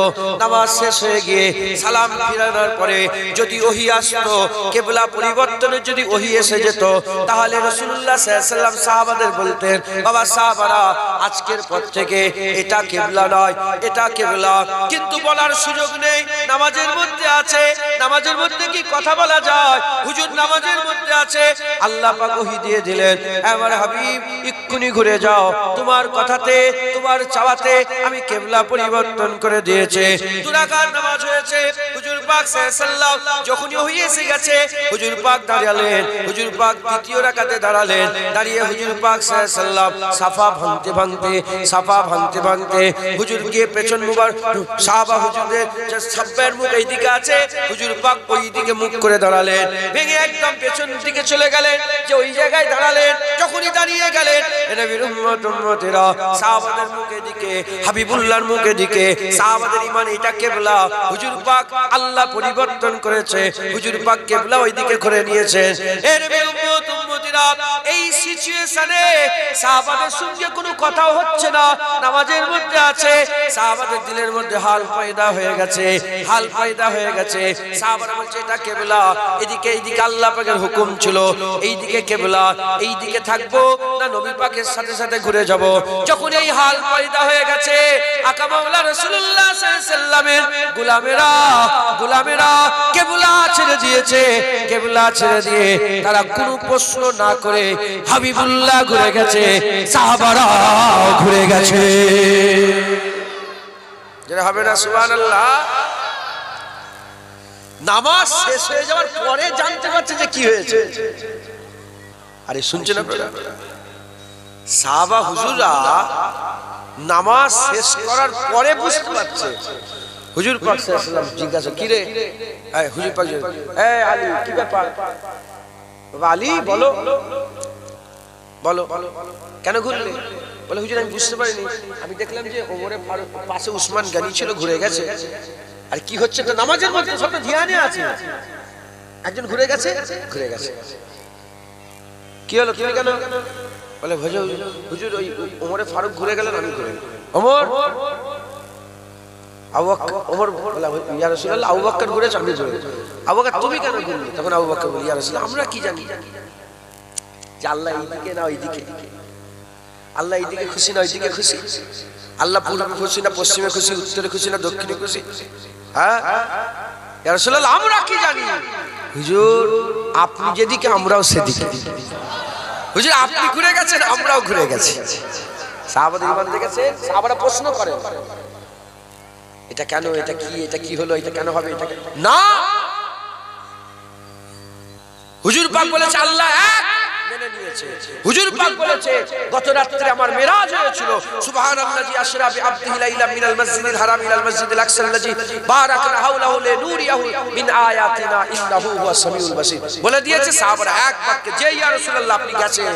নামাজ শেষ হয়ে গিয়ে সালাম ফিরানোর পরে যদি ওহী আসতো, কিবলা পরিবর্তনের যদি ওহী এসে যেত, তাহলে রাসূলুল্লাহ সাল্লাল্লাহু আলাইহি ওয়াসাল্লাম সাহাবাদের বলতেন, বাবা সাহাবারা আজকের পর থেকে এটা কিবলা নয়, এটা কিবলা। কিন্তু বলার সুযোগ নেই, নামাজের মধ্যে আছে, নামাজের মধ্যে কি কথা বলা যায়? হুজুর নামাজের মধ্যে আছে। আল্লাহ পাক ওহী দিয়ে দিলেন, আমার হাবিব এক্ষুনি ঘুরে যাও, তোমার কথাতে তোমার চাওয়াতে আমি কিবলা পরিবর্তন করে দিয়েছে। দুই রাকাত নামাজ হয়েছে। হুজুর পাক সাল্লাল্লাহু আলাইহি ওয়াসাল্লাম যখনই ওহী এসে গেছে, হুজুর পাক দাঁড়ালেন, হুজুর পাক দ্বিতীয় রাকাতে দাঁড়ালেন। দাঁড়িয়ে হুজুর পাক সাল্লাল্লাহু আলাইহি ওয়াসাল্লাম সাফা ভাঙতে হুজুর গিয়ে পেছন মুবার সাহাবা হুজুরের সাব্বের মুখ এইদিকে আছে, হুজুর পাক ওই দিকে মুখ করে দাঁড়ালেন, ভেঙে একদম পেছন দিকে চলে গেলেন, যে ওই জায়গায় দাঁড়ালেন। যখনই দাঁড়িয়ে গেলেন, নবীর উম্মতেরা সাহাবাদের মুখের দিকে, হাবিবুল্লাহর মুখের দিকে, সাহাবাদের ঈমান এটা কিবলা। হুজুর পাক আল্লাহ পরিবর্তন করেছে, হুজুর পাক কিবলা ওইদিকে করে নিয়েছেন। এর উম্মতেরা, এই সিচুয়েশনে সাহাবাদের সঙ্গে কোনো কথাও হচ্ছে না, নামাজের মধ্যে আছে। সাহাবাদের দিলের মধ্যে হাল পয়দা হয়ে গেছে। সাহাবারা বলছে এটা কিবলা, এইদিকে আল্লাহ পাকের হুকুম ছিল, এইদিকে কিবলা, এইদিকে থাকবো না নবী পাকের সাথে সাথে ঘুরে যাব। যখন এই হাল পয়দা হয়ে গেছে, আকা মাওলা রাসূলুল্লাহ সাল্লাল্লাহু আলাইহি ওয়াসাল্লামের গোলামেরা কিবলা ছেড়ে দিয়েছে। কিবলা ছেড়ে দিয়ে তারা কোনো প্রশ্ন না করে হাবিবুল্লাহ ঘুরে গেছে, সাহাবারা ঘুরে গেছে। যারা হবে না সুবহানাল্লাহ। নামাজ শেষ হয়ে যাওয়ার পরে জানতে পারছে যে কি হয়েছে। আরে শুনছেন আপনারা? সাহাবা হুজুররা নামাজ শেষ করার পরে বুঝতে পারছে। হুজুর পাক সাল্লাল্লাহু আলাইহি ওয়াসাল্লাম জিজ্ঞাসা, কি রে হুজুর পাক, আলী কি ব্যাপার? বাবা আলী বলো কেন ঘুরলে? বলে হুজুর আমি বুঝতে পারিনি, আমি দেখলাম যে ওমরে ফারুক পাশে উসমান গনি ছিল, ঘুরে গেছে। আর কি হচ্ছে তো নামাজের মধ্যে সব তো ধ্যানে আছে, একজন ঘুরে গেছে। কি হলো, তুমি কেন? বলে হুজুর ওই ওমরে ফারুক ঘুরে গেলেন, আমি ঘুরে। ওমর আবু বকর ওমর বলে ইয়া রাসূলুল্লাহ আবু বকর ঘুরেছে আমি ঘুরে। আবু বকর তুমি কেন ঘুরলে? তখন আবু বকর বলে ইয়া রাসূলুল্লাহ আমরা কি জানি যে আল্লাহ এইদিকে না ওইদিকে, আল্লাহ এইদিকে খুশি না ওইদিকে খুশি, আল্লাহ পূর্বে খুশি না পশ্চিমে খুশি, উত্তরে খুশি না দক্ষিণে খুশি। হ্যাঁ ইয়া রাসূলুল্লাহ আমরা কি জানি? হুজুর আপনি যেদিকে আমরাও সেদিকে। হুজুর আপনি ঘুরে গেছেন আমরাও ঘুরে গেছি। সাহাবাদের ঈমান দেখেছে, সাহাবারা প্রশ্ন করে এটা কেন, এটা কি, এটা কি হলো, এটা কেন হবে, এটা না। হুজুর পাক বলেছে আল্লাহ এক, মেনে নিয়েছে। হুজুর পাক বলেছে গত রাত্রে আমার মেরাজ হয়েছিল, সুবহানাল্লাযী আসরা বিআবদিহি লাইলাম মিনাল মাসজিদিল হারাম ইলাল মাসজিদিল আকসাল্লাযী বারাকনা হাওলাহু লিনুরিয়াহু মিন আয়াতিনা ইন্নাহু হুয়াস সামিউল বাসীর। বলে দিয়েছে সাহাবারা এক বাক্যে যে ইয়া রাসূলুল্লাহ আপনি গেছেন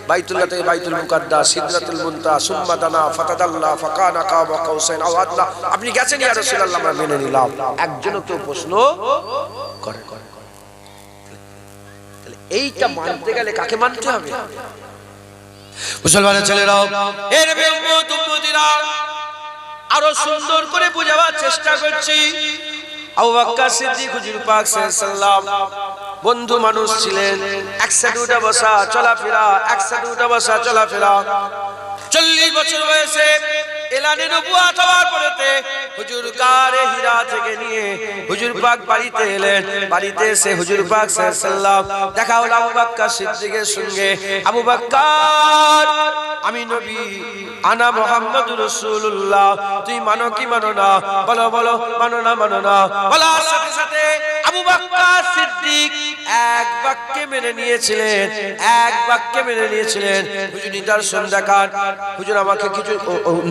বাইতুল্লাহ থেকে বাইতুল মুকাদ্দাস সিদরাতুল মুনতাহা সুম্মা দানা ফাতাদাল্লা ফাকানা কাবা কাউসাইন আও আদনা, আপনি গেছেন ইয়া রাসূলুল্লাহ আমরা মেনে নিলাম। একজনও তো প্রশ্ন করে। এইটা মানতে গেলে কাকে মানতে হবে? মুসলমানের ছেলেরাও এর উম্মত উম্মতিরা আরো সুন্দর করে বোঝাবার চেষ্টা করছি। আবু বকর সিদ্দিক হুজুর পাক সাল্লাল্লাহু বন্ধু মানুষ ছিলেন, একসাথে উঠা বসা চলাফেরা, একসাথে উঠা বসা চলাফেরা। 40 বছর বয়সে এলানে নবুয়ত হওয়ার পরেতে হুজুর গারে হিরা থেকে নিয়ে হুজুর পাক বাড়িতে এলেন। বাড়িতে এসে হুজুর পাক সাল্লাল্লাহু দেখা হলো আবু বকর সিদ্দিকের সঙ্গে। আবু বকর আমি নবী, আনা মুহাম্মাদুর রাসূলুল্লাহ, তুই মানো কি মানো না? বলো বলো, মানো না মানো না? বলার সাথে সাথে আবু বকর সিদ্দিক এক বাক্যে মেনে নিয়েছিলেন, এক বাক্যে মেনে নিয়েছিলেন। হুজুর নিদর্শন দেখান, হুজুর আমাকে কিছু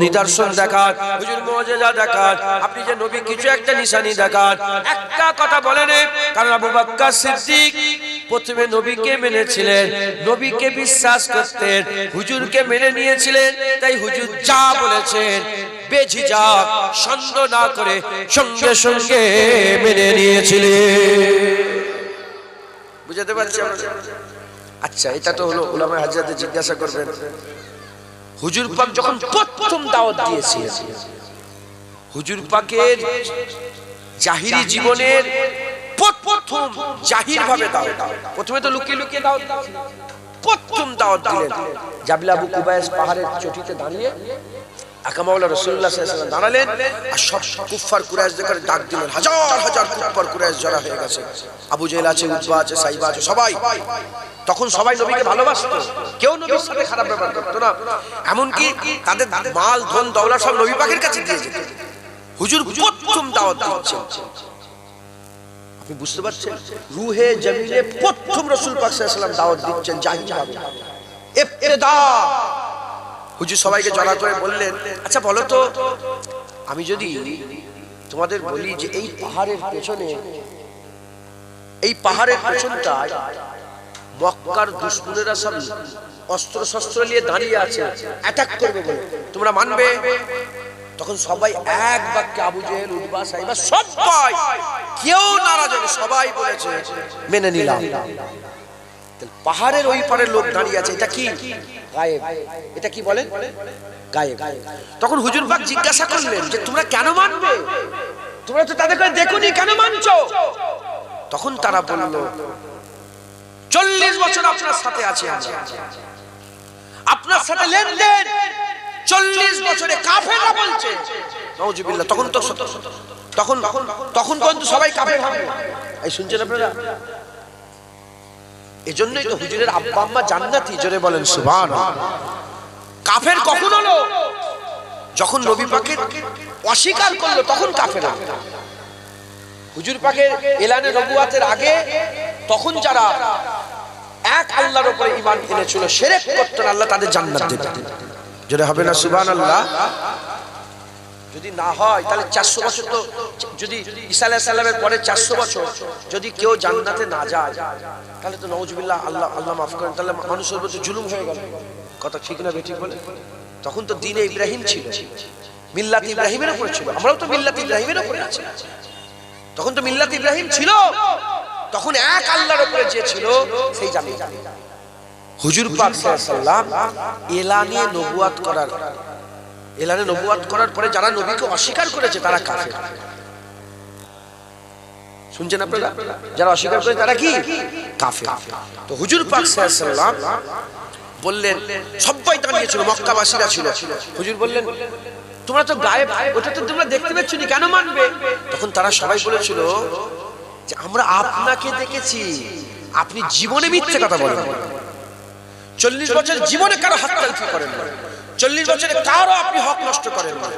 নিদর্শন দেখান, হুজুর মুজিজা দেখান, আপনি যে নবী কিছু একটা নিশানি দেখান। একটা কথা বলেন, কারণ আবু বকর সিদ্দিক প্রথমে নবীকে মেনেছিলেন, নবীকে বিশ্বাস করতেন, হুজুরকে মেনে নিয়েছিলেন। তাই হুজুর যা বলেছেন বেঝিঝক সন্দেহ না করে সঙ্গে সঙ্গে মেনে নিয়েছিলেন। বুঝতে পারছেন? আচ্ছা এটা তো হলো উলামায়ে হাজরাতে জিজ্ঞাসা করবেন, হুজুর পাক যখন প্রথম দাওয়াত দিয়েছিলেন, হুজুর পাকের জাহিরি জীবনের প্রথম জাহির ভাবে দাওয়াত, প্রথমে তো লুকিয়ে লুকিয়ে দাওয়াত, প্রথম দাওয়াত দিলেন জাবিল আবু কুবাইস পাহাড়ের চটিতে দাঁড়িয়ে আকামাউলা রাসূলুল্লাহ সাল্লাল্লাহু আলাইহি ওয়াসাল্লাম দাঁড়ালেন আর সব কুফার কুরাইশদের ডাক দিলেন। হাজার হাজার কুফার কুরাইশ জড়ো হয়ে গেছে, আবু জেহেল আছে, উতবা আছে, সাইবা আছে, সবাই। তখন সবাই নবীকে ভালোবাসতো, কেউ নবীর সাথে খারাপ ব্যবহার করতো না। এমনকি তাদের মাল ধন দৌলত সব নবী পাকের কাছে দিয়ে যেত। হুজুর প্রথম দাওয়াত দিচ্ছেন, আপনি বুঝতে পারছেন? রুহে জমিনে প্রথম রাসূল পাক সাল্লাল্লাহু আলাইহি ওয়াসাল্লাম দাওয়াত দিচ্ছেন জাহিরভাবে, ইবতিদা। হুজুর সবাইকে জড়া করে বললেন, আচ্ছা বলো তো, আমি যদি তোমাদের বলি যে এই পাহাড়ের পেছনে, এই পাহাড়ের পেছনটায় মক্কার দুশমনেরা সব অস্ত্র শস্ত্র নিয়ে দাঁড়িয়ে আছে, অ্যাটাক করবে বলে, তোমরা মানবে? তখন সবাই এক বাক্যে আবু জেহেল, উতবা, সাইবা সবাই, কেউ নারাজ হয়নি, সবাই বলেছে মেনে নিলাম। পাহাড়ের ওই পারে লোক দাঁড়িয়ে আছে, এটা কি? গায়েব। এটা কি বলেন? গায়েব। তখন হুজুর পাক জিজ্ঞাসা করলেন যে তোমরা কেন মানবে? তোমরা তো তাদেরকে দেখোনি, কেন মানছো? তখন তারা বলল 40 বছর আপনার সাথে আছি আমরা, আপনার সাথে লেনদেন 40 বছরে কাফেররা বলছে নাউজুবিল্লাহ। তখন তো তখন কিন্তু সবাই কাফের হবে। এই শুনছেন আপনারা? এজন্যই তো হুজুরের আব্বা আম্মা জান্নাতি, জোরে বলেন সুবহানাল্লাহ। কাফের কখন হলো? যখন নবী পাকের অস্বীকার করলো তখন কাফের হলো। হুজুর পাকের এলানে নবুয়াতের আগে তখন যারা এক আল্লাহর উপরে ঈমান এনেছিল, শিরক করত না, আল্লাহ তাদের জান্নাত দিবেন। জোরে হবে না সুবহানাল্লাহ? যদি না হয় তাহলে 400 বছর, তো যদি ঈসা আলাইহিস সালামের পরে 400 বছর যদি কেউ জান্নাতে না যায় তাহলে তো নাউজুবিল্লাহ, আল্লাহ মাফ করেন, তাহলে মানুষের উপর জুলুম হয়ে গেল। কথা ঠিক না বেঠিক বলে? তখন তো দ্বীনে ইব্রাহিম ছিল, মিল্লাত ইব্রাহিমের উপর ছিল, আমরাও তো মিল্লাত ইব্রাহিমের উপরে আছি। তখন তো মিল্লাত ইব্রাহিম ছিল, তখন এক আল্লাহর উপরে যে ছিল সেই জান্নাত। হুজুর পাক সাল্লাল্লাহু আলাইহি ওয়াসাল্লাম এলানে নবুয়াত করার এলানে নবুয়াত করার পরে যারা নবীকে অস্বীকার করেছে তারা কাফের। শুনছেন আপনারা? যারা অস্বীকার করে তারা কি কাফের। তো হুজুর পাক সাল্লাল্লাহু আলাইহি ওয়াসাল্লাম বললেন, সবাই দাঁড়িয়েছিল, মক্কাবাসীরা ছিল। হুজুর বললেন, তোমরা তো গায়েব, ওটা তো তোমরা দেখতে পাচ্ছ না, কেন মানবে? তখন তারা সবাই বলেছিল যে আমরা আপনাকে দেখেছি, আপনি জীবনে মিথ্যে কথা বলেন, 40 বছর জীবনে কারো হাত তালফি করেন না, 40 বছরে কারো আপনি হক নষ্ট করেন না,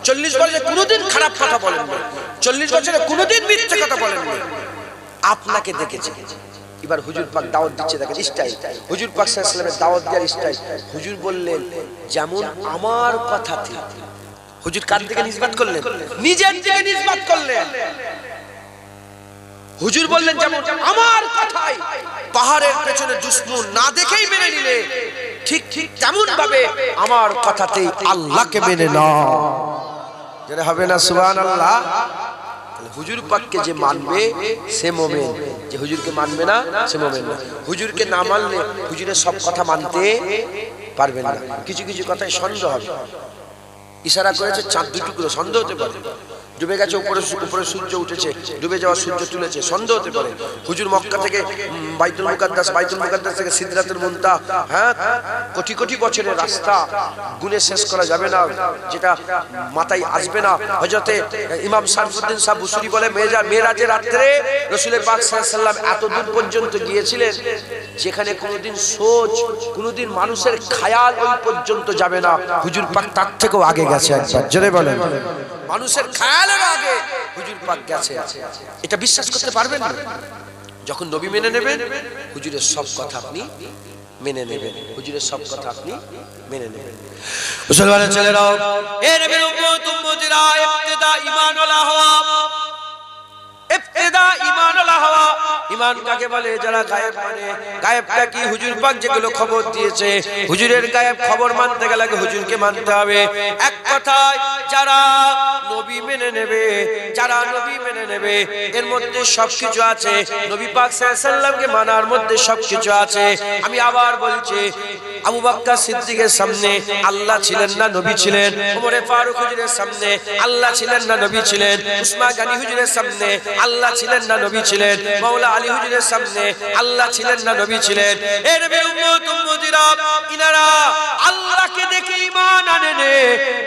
40 বছরে কোনোদিন খারাপ কথা বলেন না, 40 বছরে কোনোদিন মিথ্যে কথা বলেন না, আপনাকে দেখেছি। এবার হুজুর পাক দাওয়াত দিচ্ছে, দেখেন স্টাইল, হুজুর পাক সাল্লাল্লাহু আলাইহি ওয়াসাল্লামের দাওয়াত দেওয়ার স্টাইল। হুজুর বললেন, যেমন আমার কথাতে, হুজুর কার দিকে নিসবত করলেন? নিজের দিকে নিসবত করলেন। হুজুর বললেন, যেমন আমার কথাই পাহাড়ের পেছনে দুশমন না দেখেই মেনে নিলে, ঠিক ঠিক তেমন ভাবে আমার কথাতেই আল্লাহকে মেনে নাও। যেটা হবে না সুবহানাল্লাহ। হুজুর পাককে যে মানবে সে মুমিন, যে হুজুরকে মানবে না সে মুমিন না। হুজুরকে না মানলে হুজুরের সব কথা মানতে পারবে না। কিছু কিছু কথায় সন্দেহ হবে। ইশারা করেছে চাঁদ দুটুকরো, সন্দেহ হতে পারে। ডুবে গেছে, উপরে সূর্য উঠেছে, ডুবে যাওয়া সূর্য তুলেছে, সন্দেহ হতে পারে। হুজুর মক্কা থেকে বাইতুল মুকাদ্দাস থেকে সিদরাতুল মুনতাহা, হ্যাঁ, কোটি কোটি বছরের রাস্তা, গুণে শেষ করা যাবে না, যেটা মাথায় আসবে না। হযরতে ইমাম শারফুদ্দিন সাহেব বুসরি বলে, মেরাজের রাত্রে রাসূল পাক সাল্লাল্লাহু আলাইহি ওয়াসাল্লাম এত দূর পর্যন্ত গিয়েছিলেন যেখানে কোনোদিন সোচ, কোনোদিন মানুষের খায়াল ওই পর্যন্ত যাবে না। হুজুর পাক তার থেকেও আগে গেছে। একবার জোরে বলেন, মানুষের খেয়ালের আগে হুজুর পাক গেছে। এটা বিশ্বাস করতে পারবেন না? যখন নবী মেনে নেবেন, হুজুরের সব কথা আপনি মেনে নেবেন, হুজুরের সব কথা আপনি মেনে নেবেন। মুসলমানের ছেলেরাও, এ নবীর উম্মত উম্মতিরা, ইবতিদা ঈমানুল হওয়া, ইবতিদা ঈমানুল হওয়া। ঈমান কাকে বলে? যারা গায়েব মানে। গায়েবটা কি? হুজুর পাক যেগুলো খবর দিয়েছে, হুজুরের গায়েব খবর মানতে গেলে হুজুরকে মানতে হবে। এক কথায় যারা নবী মেনে নেবে, যারা নবী মেনে নেবে, এর মধ্যে সবকিছু আছে। নবী পাক সাল্লাল্লাহু আলাইহি ওয়াসাল্লামকে মানার মধ্যে সবকিছু আছে। আমি আবার বলছি, আবু বকর সিদ্দিকের সামনে আল্লাহ ছিলেন না নবী ছিলেন? ওমরে ফারুক হুজুরের সামনে আল্লাহ ছিলেন না নবী ছিলেন? উসমান গনি হুজুরের সামনে আল্লাহ ছিলেন না নবী ছিলেন? মাওলা আলী হুজুরের সামনে আল্লাহ ছিলেন না নবী ছিলেন? এ নবীর উম্মত উম্মতিরা, ইনারা আল্লাহকে দেখে ঈমান আনেনে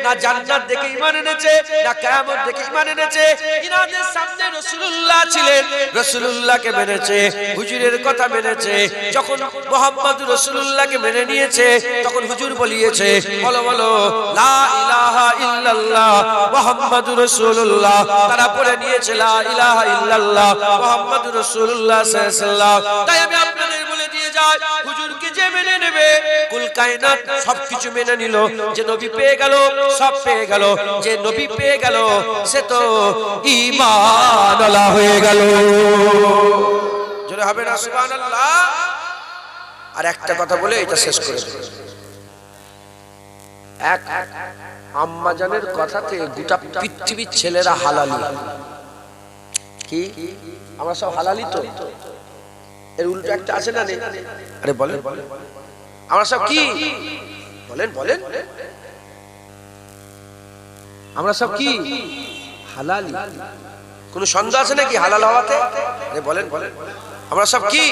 না, জান্নাত দেখে ঈমান এনেছে না, কিয়ামত দেখে ঈমান এনেছে? ইনাদের সামনে রাসূলুল্লাহ ছিলেন, রাসূলুল্লাহকে মেনেছে, হুজুরের কথা মেনেছে। যখন মুহাম্মদুর রাসূলুল্লাহকে মেনে নিয়েছে, তখন হুজুর বলিয়েছে, বলো বলো লা ইলাহা ইল্লাল্লাহ মুহাম্মাদুর রাসূলুল্লাহ। তারা পড়ে নিয়েছে লা ইলাহা ইল্লাল্লাহ মুহাম্মাদুর রাসূলুল্লাহ সাল্লাল্লাহু আলাইহি ওয়াসাল্লাম। তাই আমি আপনাদের বলে দিয়ে যাই, হুজুরকে যে মেনে নেবে, কুল কায়নাত সবকিছু মেনে নিল। যে নবী পেয়ে গেল, সব পেয়ে গেল। যে নবী পেয়ে গেল, সে তো ঈমানওয়ালা হয়ে গেল। জোরে হবে না সুবহানাল্লাহ? আর একটা কথা বলে এটা শেষ করে দেব। এক আম্মা জানের কথাতে গোটা পৃথিবীর ছেলেরা হালালি। কি আমরা সব হালালি? তো এর উল্টো একটা আছে না? আরে বলেন, আমরা সব কি? বলেন বলেন, আমরা সব কি? হালালি। কোন সন্দেহ আছে নাকি হালাল হওয়াতে? আরে বলেন বলেন, আমরা সব কি?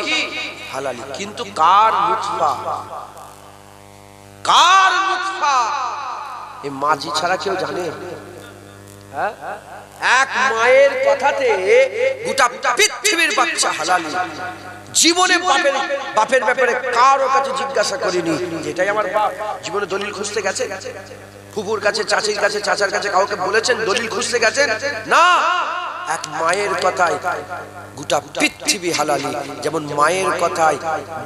হালালি। কিন্তু কার লুৎফা, কার লুৎফা এই মাঝি ছাড়া কেউ জানে? হ্যাঁ, এক মায়ের কথাতে গোটা পৃথিবীর বাচ্চা হালালি। জীবনে বাপের ব্যাপারে কারো কাছে জিজ্ঞাসা করিনি, যেটাই আমার বাপ। জীবনে দলিল খুঁজতে গেছে? ফুফুর কাছে, চাচির কাছে, চাচার কাছে কাউকে বলেছেন দলিল খুঁজতে গেছেন? না। এক মায়ের কথায় গোটা পৃথিবী হালালি। যেমন মায়ের কথায়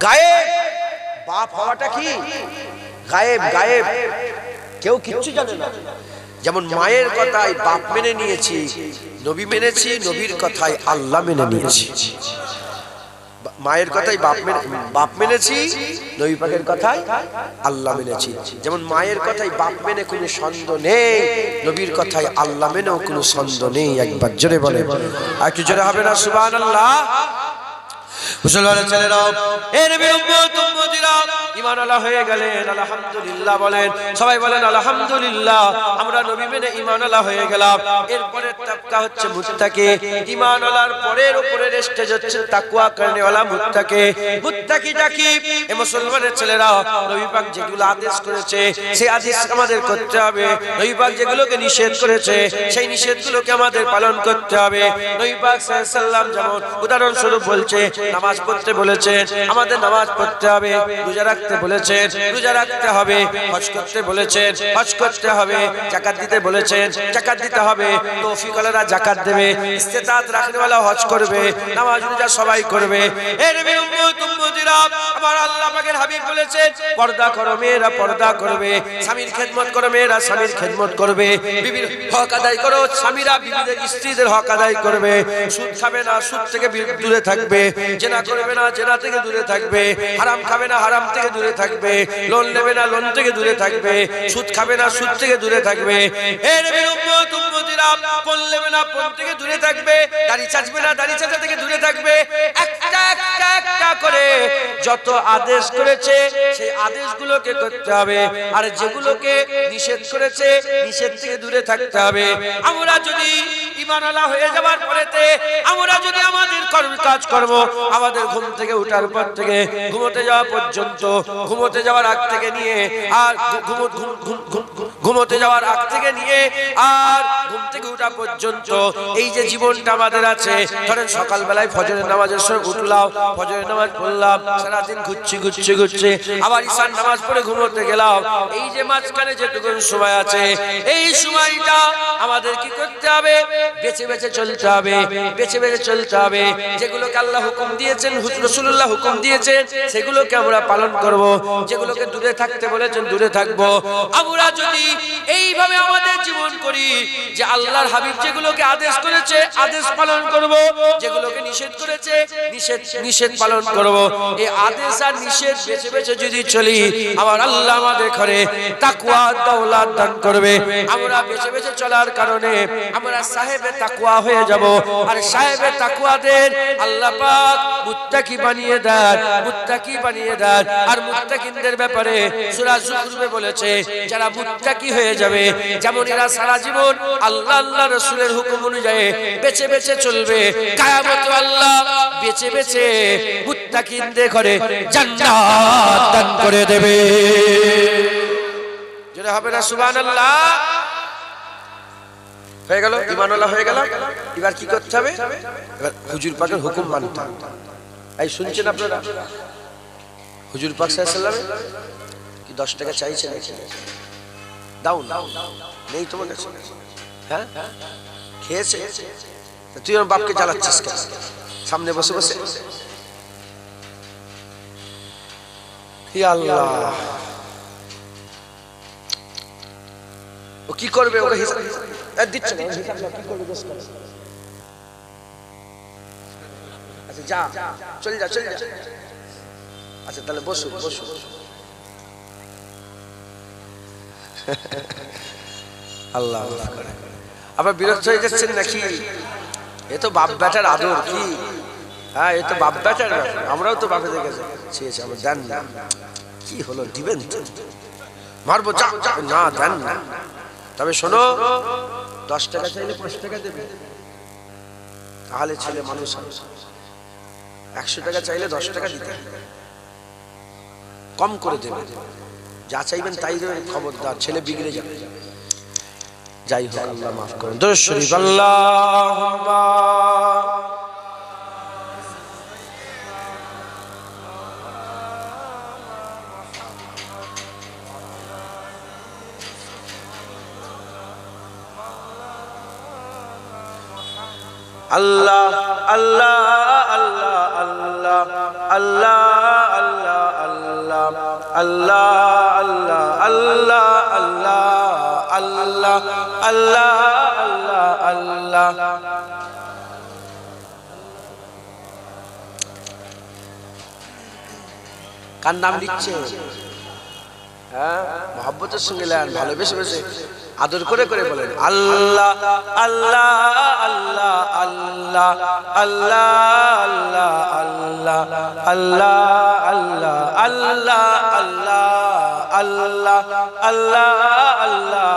গায়েব, বাপ হওয়াটা কি গায়েব, গায়েব, কেউ কিচ্ছু জানে না। যেমন মায়ের কথায় বাপ মেনে নিয়েছি, নবী মেনেছি, নবীর কথায় আল্লাহ মেনে নিয়েছি। মায়ের কথাই বাপ মেনেছি, নবী পাকের কথায় আল্লাহ মেনেছি। যেমন মায়ের কথাই বাপ মেনে কোনো সন্দেহ নেই, নবীর কথায় আল্লাহ মেনেও কোনো সন্দেহ নেই। একবার জোরে বলে, আর একটু জোরে হবে না সুবহানাল্লাহ? মুসলমানের ছেলেরাও, এ নবীর উম্মত উম্মতিরা, ঈমানওয়ালা হয়ে গেলেন, আলহামদুলিল্লাহ বলেন, সবাই বলেন আলহামদুলিল্লাহ। আমরা নবী মেনে ঈমানওয়ালা হয়ে গেলাম। এরপরে তাকওয়া হচ্ছে মুত্তাকি। ঈমানওয়ালার পরের উপরে স্টেজ হচ্ছে তাকওয়া করনেওয়ালা মুত্তাকি। মুত্তাকিটা কি? এই মুসলমানের ছেলেরা, নবী পাক যেগুলো আদেশ করেছে সেই আদেশ আমাদের করতে হবে। নবী পাক যেগুলোকে নিষেধ করেছে সেই নিষেধগুলোকে আমাদের পালন করতে হবে। নবী পাক সাল্লাল্লাহু আলাইহি ওয়াসাল্লাম যেমন উদাহরণস্বরূপ বলছে নামাজ পড়তে বলেছেন, আমাদের নামাজ পড়তে হবে। রোজা রাখতে বলেছেন, রোজা রাখতে হবে। হজ করতে বলেছেন, হজ করতে হবে। যাকাত দিতে বলেছেন, যাকাত দিতে হবে। তৌফিকওয়ালারা যাকাত দেবে, ইস্তেতাত রাখনেওয়ালা হজ করবে, নামাজ রোজা সবাই করবে। এ নবীর উম্মত উম্মতিরা, আমার আল্লাহ পাকের হাবিব বলেছেন পর্দা করো মেয়েরা পর্দা করবে, স্বামীর খেদমত করো মেয়েরা স্বামীর খেদমত করবে, বিবির হক আদায় করো স্বামীরা বিবিদের স্ত্রীদের হক আদায় করবে। সুদ খাবে না, সুদ থেকে দূরে থাকবে। জেনা করবে না, জেনা থেকে দূরে থাকবে। হারাম খাবে না, হারাম থেকে দূরে থাকবে। লোন নেবে না, লোন থেকে দূরে থাকবে। সুদ খাবে না, সুদ থেকে দূরে থাকবে। হে নবীর উম্মত উম্মতিরা, পণ নেবে না, পণ থেকে দূরে থাকবে। দাড়ি চাচবে না, দাড়ি চাচা থেকে দূরে থাকবে। একটা একটা একটা করে যত আদেশ করেছে সেই আদেশগুলোকে করতে হবে, আর যেগুলোকে নিষেধ করেছে নিষেধ থেকে দূরে থাকতে হবে। আমরা যদি ঈমানওয়ালা হয়ে যাওয়ার পরেতে আমরা যদি আমাদের কাজ করব, আমাদের ঘুম থেকে ওঠার পর থেকে ঘুমোতে যাওয়া পর্যন্ত, ঘুমোতে যাওয়ার আগ থেকে নিয়ে আর ঘুমোতে যাওয়ার আগ থেকে নিয়ে আর ঘুম থেকে ওঠা পর্যন্ত এই যে জীবনটা আমাদের আছে, ধরেন সকালবেলায় ফজরের নামাজের সময় উঠলাম, ফজরের নামাজ পড়লাম, সারাদিন ঘুরছি, আবার ঈশার নামাজ পড়ে ঘুমোতে গেলাম। এই যে মাঝখানে যেটুকু সময় আছে, এই সময়টা আমাদের কি করতে হবে? বেছে বেছে চলতে হবে, বেছে বেছে চলতে হবে। যেগুলোকে আল্লাহ হুকুম দিয়েছেন, রাসূলুল্লাহ হুকুম দিয়েছেন, সেগুলোকে আমরা পালন করব। যেগুলোকে দূরে থাকতে বলেছেন দূরে থাকব। আমরা যদি এইভাবে আমাদের জীবন করি যে আল্লাহর হাবিব যেগুলোকে আদেশ করেছে আদেশ পালন করব, যেগুলোকে নিষেধ করেছে নিষেধ পালন করব। এই আদেশ আর নিষেধ বেছে বেছে যদি চলি, আমার আল্লাহ আমাদের ঘরে তাকওয়া দৌলত দান করবে। আমরা বেছে বেছে চলার কারণে আমরা সাহেবে তাকওয়া হয়ে যাব। আর সাহেবে তাকওয়াদের আল্লাহ পাক মুত্তাকি বানিয়ে দেন, মুত্তাকি বানিয়ে দেন। আর মুত্তাকিনদের ব্যাপারে সূরা যুখরুফে বলেছে যারা মুত্তাকি হয়ে যাবে, যেমন এরা সারা জীবন আল্লাহ আল্লাহ রাসূলের হুকুম অনুযায়ী বেছে বেছে চলবে, কিয়ামতে আল্লাহ বেছে বেছে মুত্তাকিনদের ঘরে জান্নাত দান করে দেবে। জোরে হবে না সুবহানাল্লাহ? হয়ে গেল, ঈমানওয়ালা হয়ে গেল। এবার কি করতে হবে? এবার হুজুর পাকের হুকুম মানতে হবে। এই শুনছেন আপনারা? হুজুর পাক সাল্লাল্লাহু আলাইহি ওয়াসাল্লাম কি 10 টাকা চাইছেন? দাও না, নেই তোমার কাছে? হ্যাঁ, খেয়েছে? তুই আমার বাপকে জ্বালাচ্ছিস কেন সামনে বসে বসে? ইয়া আল্লাহ, ও কি করবে? ওকে হিসাব দিচ্ছে না, হিসাব কি করবে? আচ্ছা যা, চলে যা, চলে যা। আচ্ছা তাহলে বসো বসো। আল্লাহ আবার বিরক্ত হয়ে যাচ্ছেন নাকি? এ তো বাপ বেটার আদর কি? হ্যাঁ, এ তো বাপ বেটার, আমরাও তো বাপে দেখে চেয়েছি, আমার দেন না। কি হলো, দিবেন তো? মারবো না, দেন না। তবে শোনো, 10 টাকা চাইলে 5 টাকা দেবে, তাহলে ছেলে মানুষ। 100 টাকা চাইলে 10 টাকা দিতে কম করে দেবে। যা চাইবেন তাই দেবেন, খবরদার ছেলে বিগড়ে যাবে। যাই হোক, আল্লাহ মাফ করুন। দরুদ শরীফ। আল্লাহুম্মা আল্লাহ আল্লাহ আল্লাহ আল্লাহ আল্লাহ আল্লাহ আল্লাহ আল্লাহ আল্লাহ আল্লাহ আল্লাহ আল্লাহ আল্লাহ আল্লাহ। কার নাম লিখছে? হ্যাঁ, মহব্বতের সঙ্গে লেন, ভালোবেসে বেসে আদর করে করে বলেন আল্লাহ আল্লাহ আল্লাহ আল্লাহ আল্লাহ আল্লাহ আল্লাহ আল্লাহ আল্লাহ আল্লাহ আল্লাহ আল্লাহ আল্লাহ আল্লাহ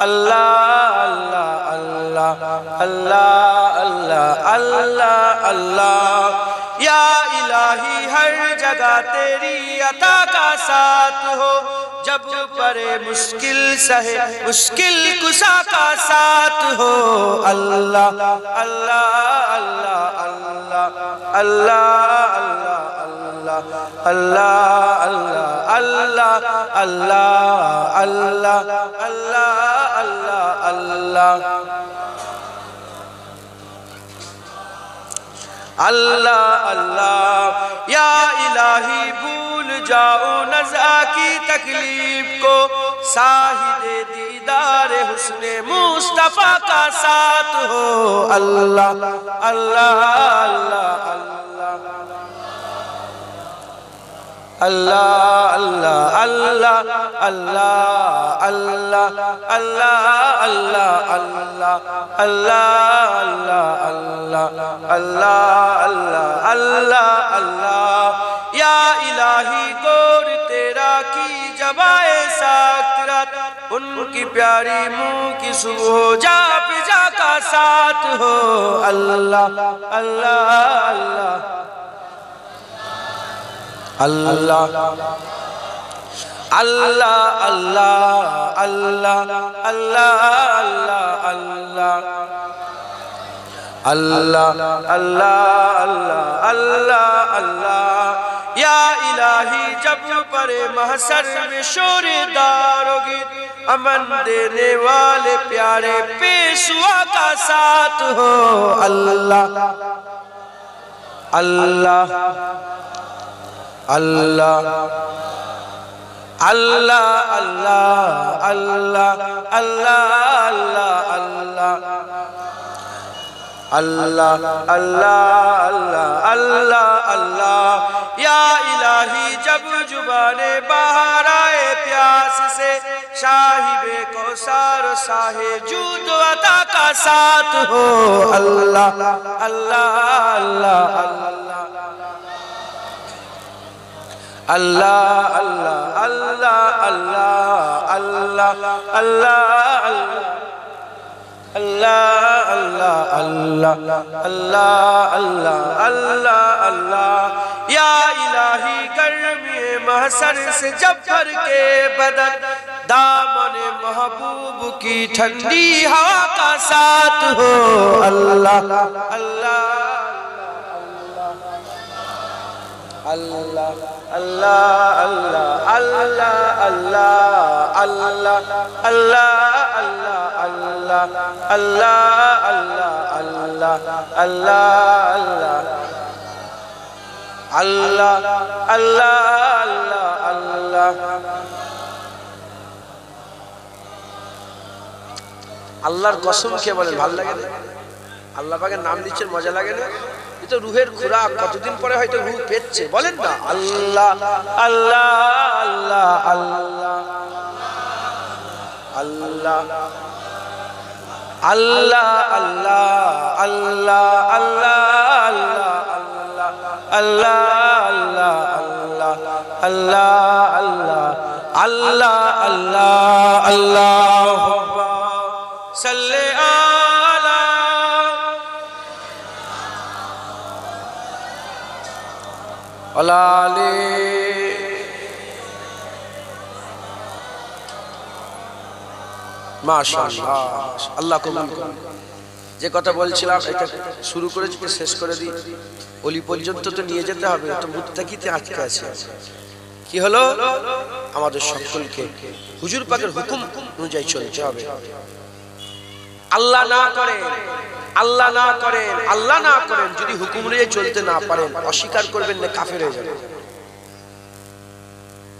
আল্লাহ আল্লাহ আল্লাহ আল্লাহ আল্লাহ अल्लाह या इलाही हर जगह तेरी अता का साथ हो जब परे मुश्किल सहे मुश्किल कुशा का साथ हो अल्लाह अल्लाह अल्लाह अल्लाह अल्लाह अल्लाह अल्लाह अल्लाह अल्लाह अल्लाह अल्लाह अल्लाह अल्लाह अल्लाह अल्लाह या इलाही भूल जाओ नज़ा की तकलीफ को साहिदे दीदार हुस्ने मुस्तफ़ा का साथ हो अल्लाह अल्लाह अल्लाह अल्लाह अल्लाह अल्लाह अल्लाह अल्लाह अल्लाह अल्लाह अल्लाह अल्लाह अल्लाह अल्लाह अल्लाह अल्लाह या इलाही गौर तेरा की जबाए साकरात उनकी प्यारी मुँह की सुबह जा पिजा का साथ हो अल्लाह अल्लाह अल्लाह अल्लाह अल्लाह अल्लाह अल्लाह अल्लाह अल्लाह अल्लाह अल्लाह अल्लाह अल्लाह या इलाही जब परे महशर में शोरे दारोगी अमन देने वाले प्यारे पेशवा का साथ हो अल्लाह अल्लाह अल्लाह अल्लाह अल्लाह अल्लाह अल्लाह अल्लाह अल्लाह अल्लाह अल्लाह अल्लाह या इलाही जब जुबाने बाहर आए प्यास से साहिबे कौसर साहे जूद अता का साथ हो अल्लाह अल्लाह अल्लाह अल्लाह अल्लाह अल्लाह अल्लाह अल्लाह अल्लाह अल्लाह अल्लाह अल्लाह अल्लाह अल्लाह अल्लाह या इलाही गर्मी महशर से जब भर के बदन दामन महबूब की ठंडी हवा का साथ हो अल्लाह अल्लाह अल्लाह अल्लाह अल्लाह अल्लाह अल्लाह अल्लाह अल्लाह अल्लाह अल्लाह अल्लाह अल्लाह अल्लाह अल्लाह अल्लाह আল্লাহর কসম কে বলেন ভালো লাগে না আল্লাহ পাকের নাম নিচ্ছেন মজা লাগে না এটা রূহের খোরাক কতদিন পরে হয়তো রূহ পেচ্ছে বলেন না আল্লাহ আল্লাহ আল্লাহ আল্লাহ আল্লাহ আল্লাহ আল্লাহ আল্লাহ আল্লাহ আল্লাহ আল্লাহ আল্লাহ আল্লাহ আল্লাহ सल्ले आला अलाले माशाअल्लाह अल्लाह कबूल করুন যে কথা বলছিলাম এটা শুরু করেছি শেষ করে দিই ওলি পর্যন্ত তো নিয়ে যেতে হবে তো মুত্তাকিতে আটকে আছে কি হলো আমাদের সকলকে হুজুর পাকের হুকুম অনুযায়ী চলতে হবে আল্লাহ না করেন আল্লাহ না করেন আল্লাহ না করেন যদি হুকুম অনুযায়ী চলতে না পারেন অস্বীকার করবেন না কাফের হয়ে যাবেন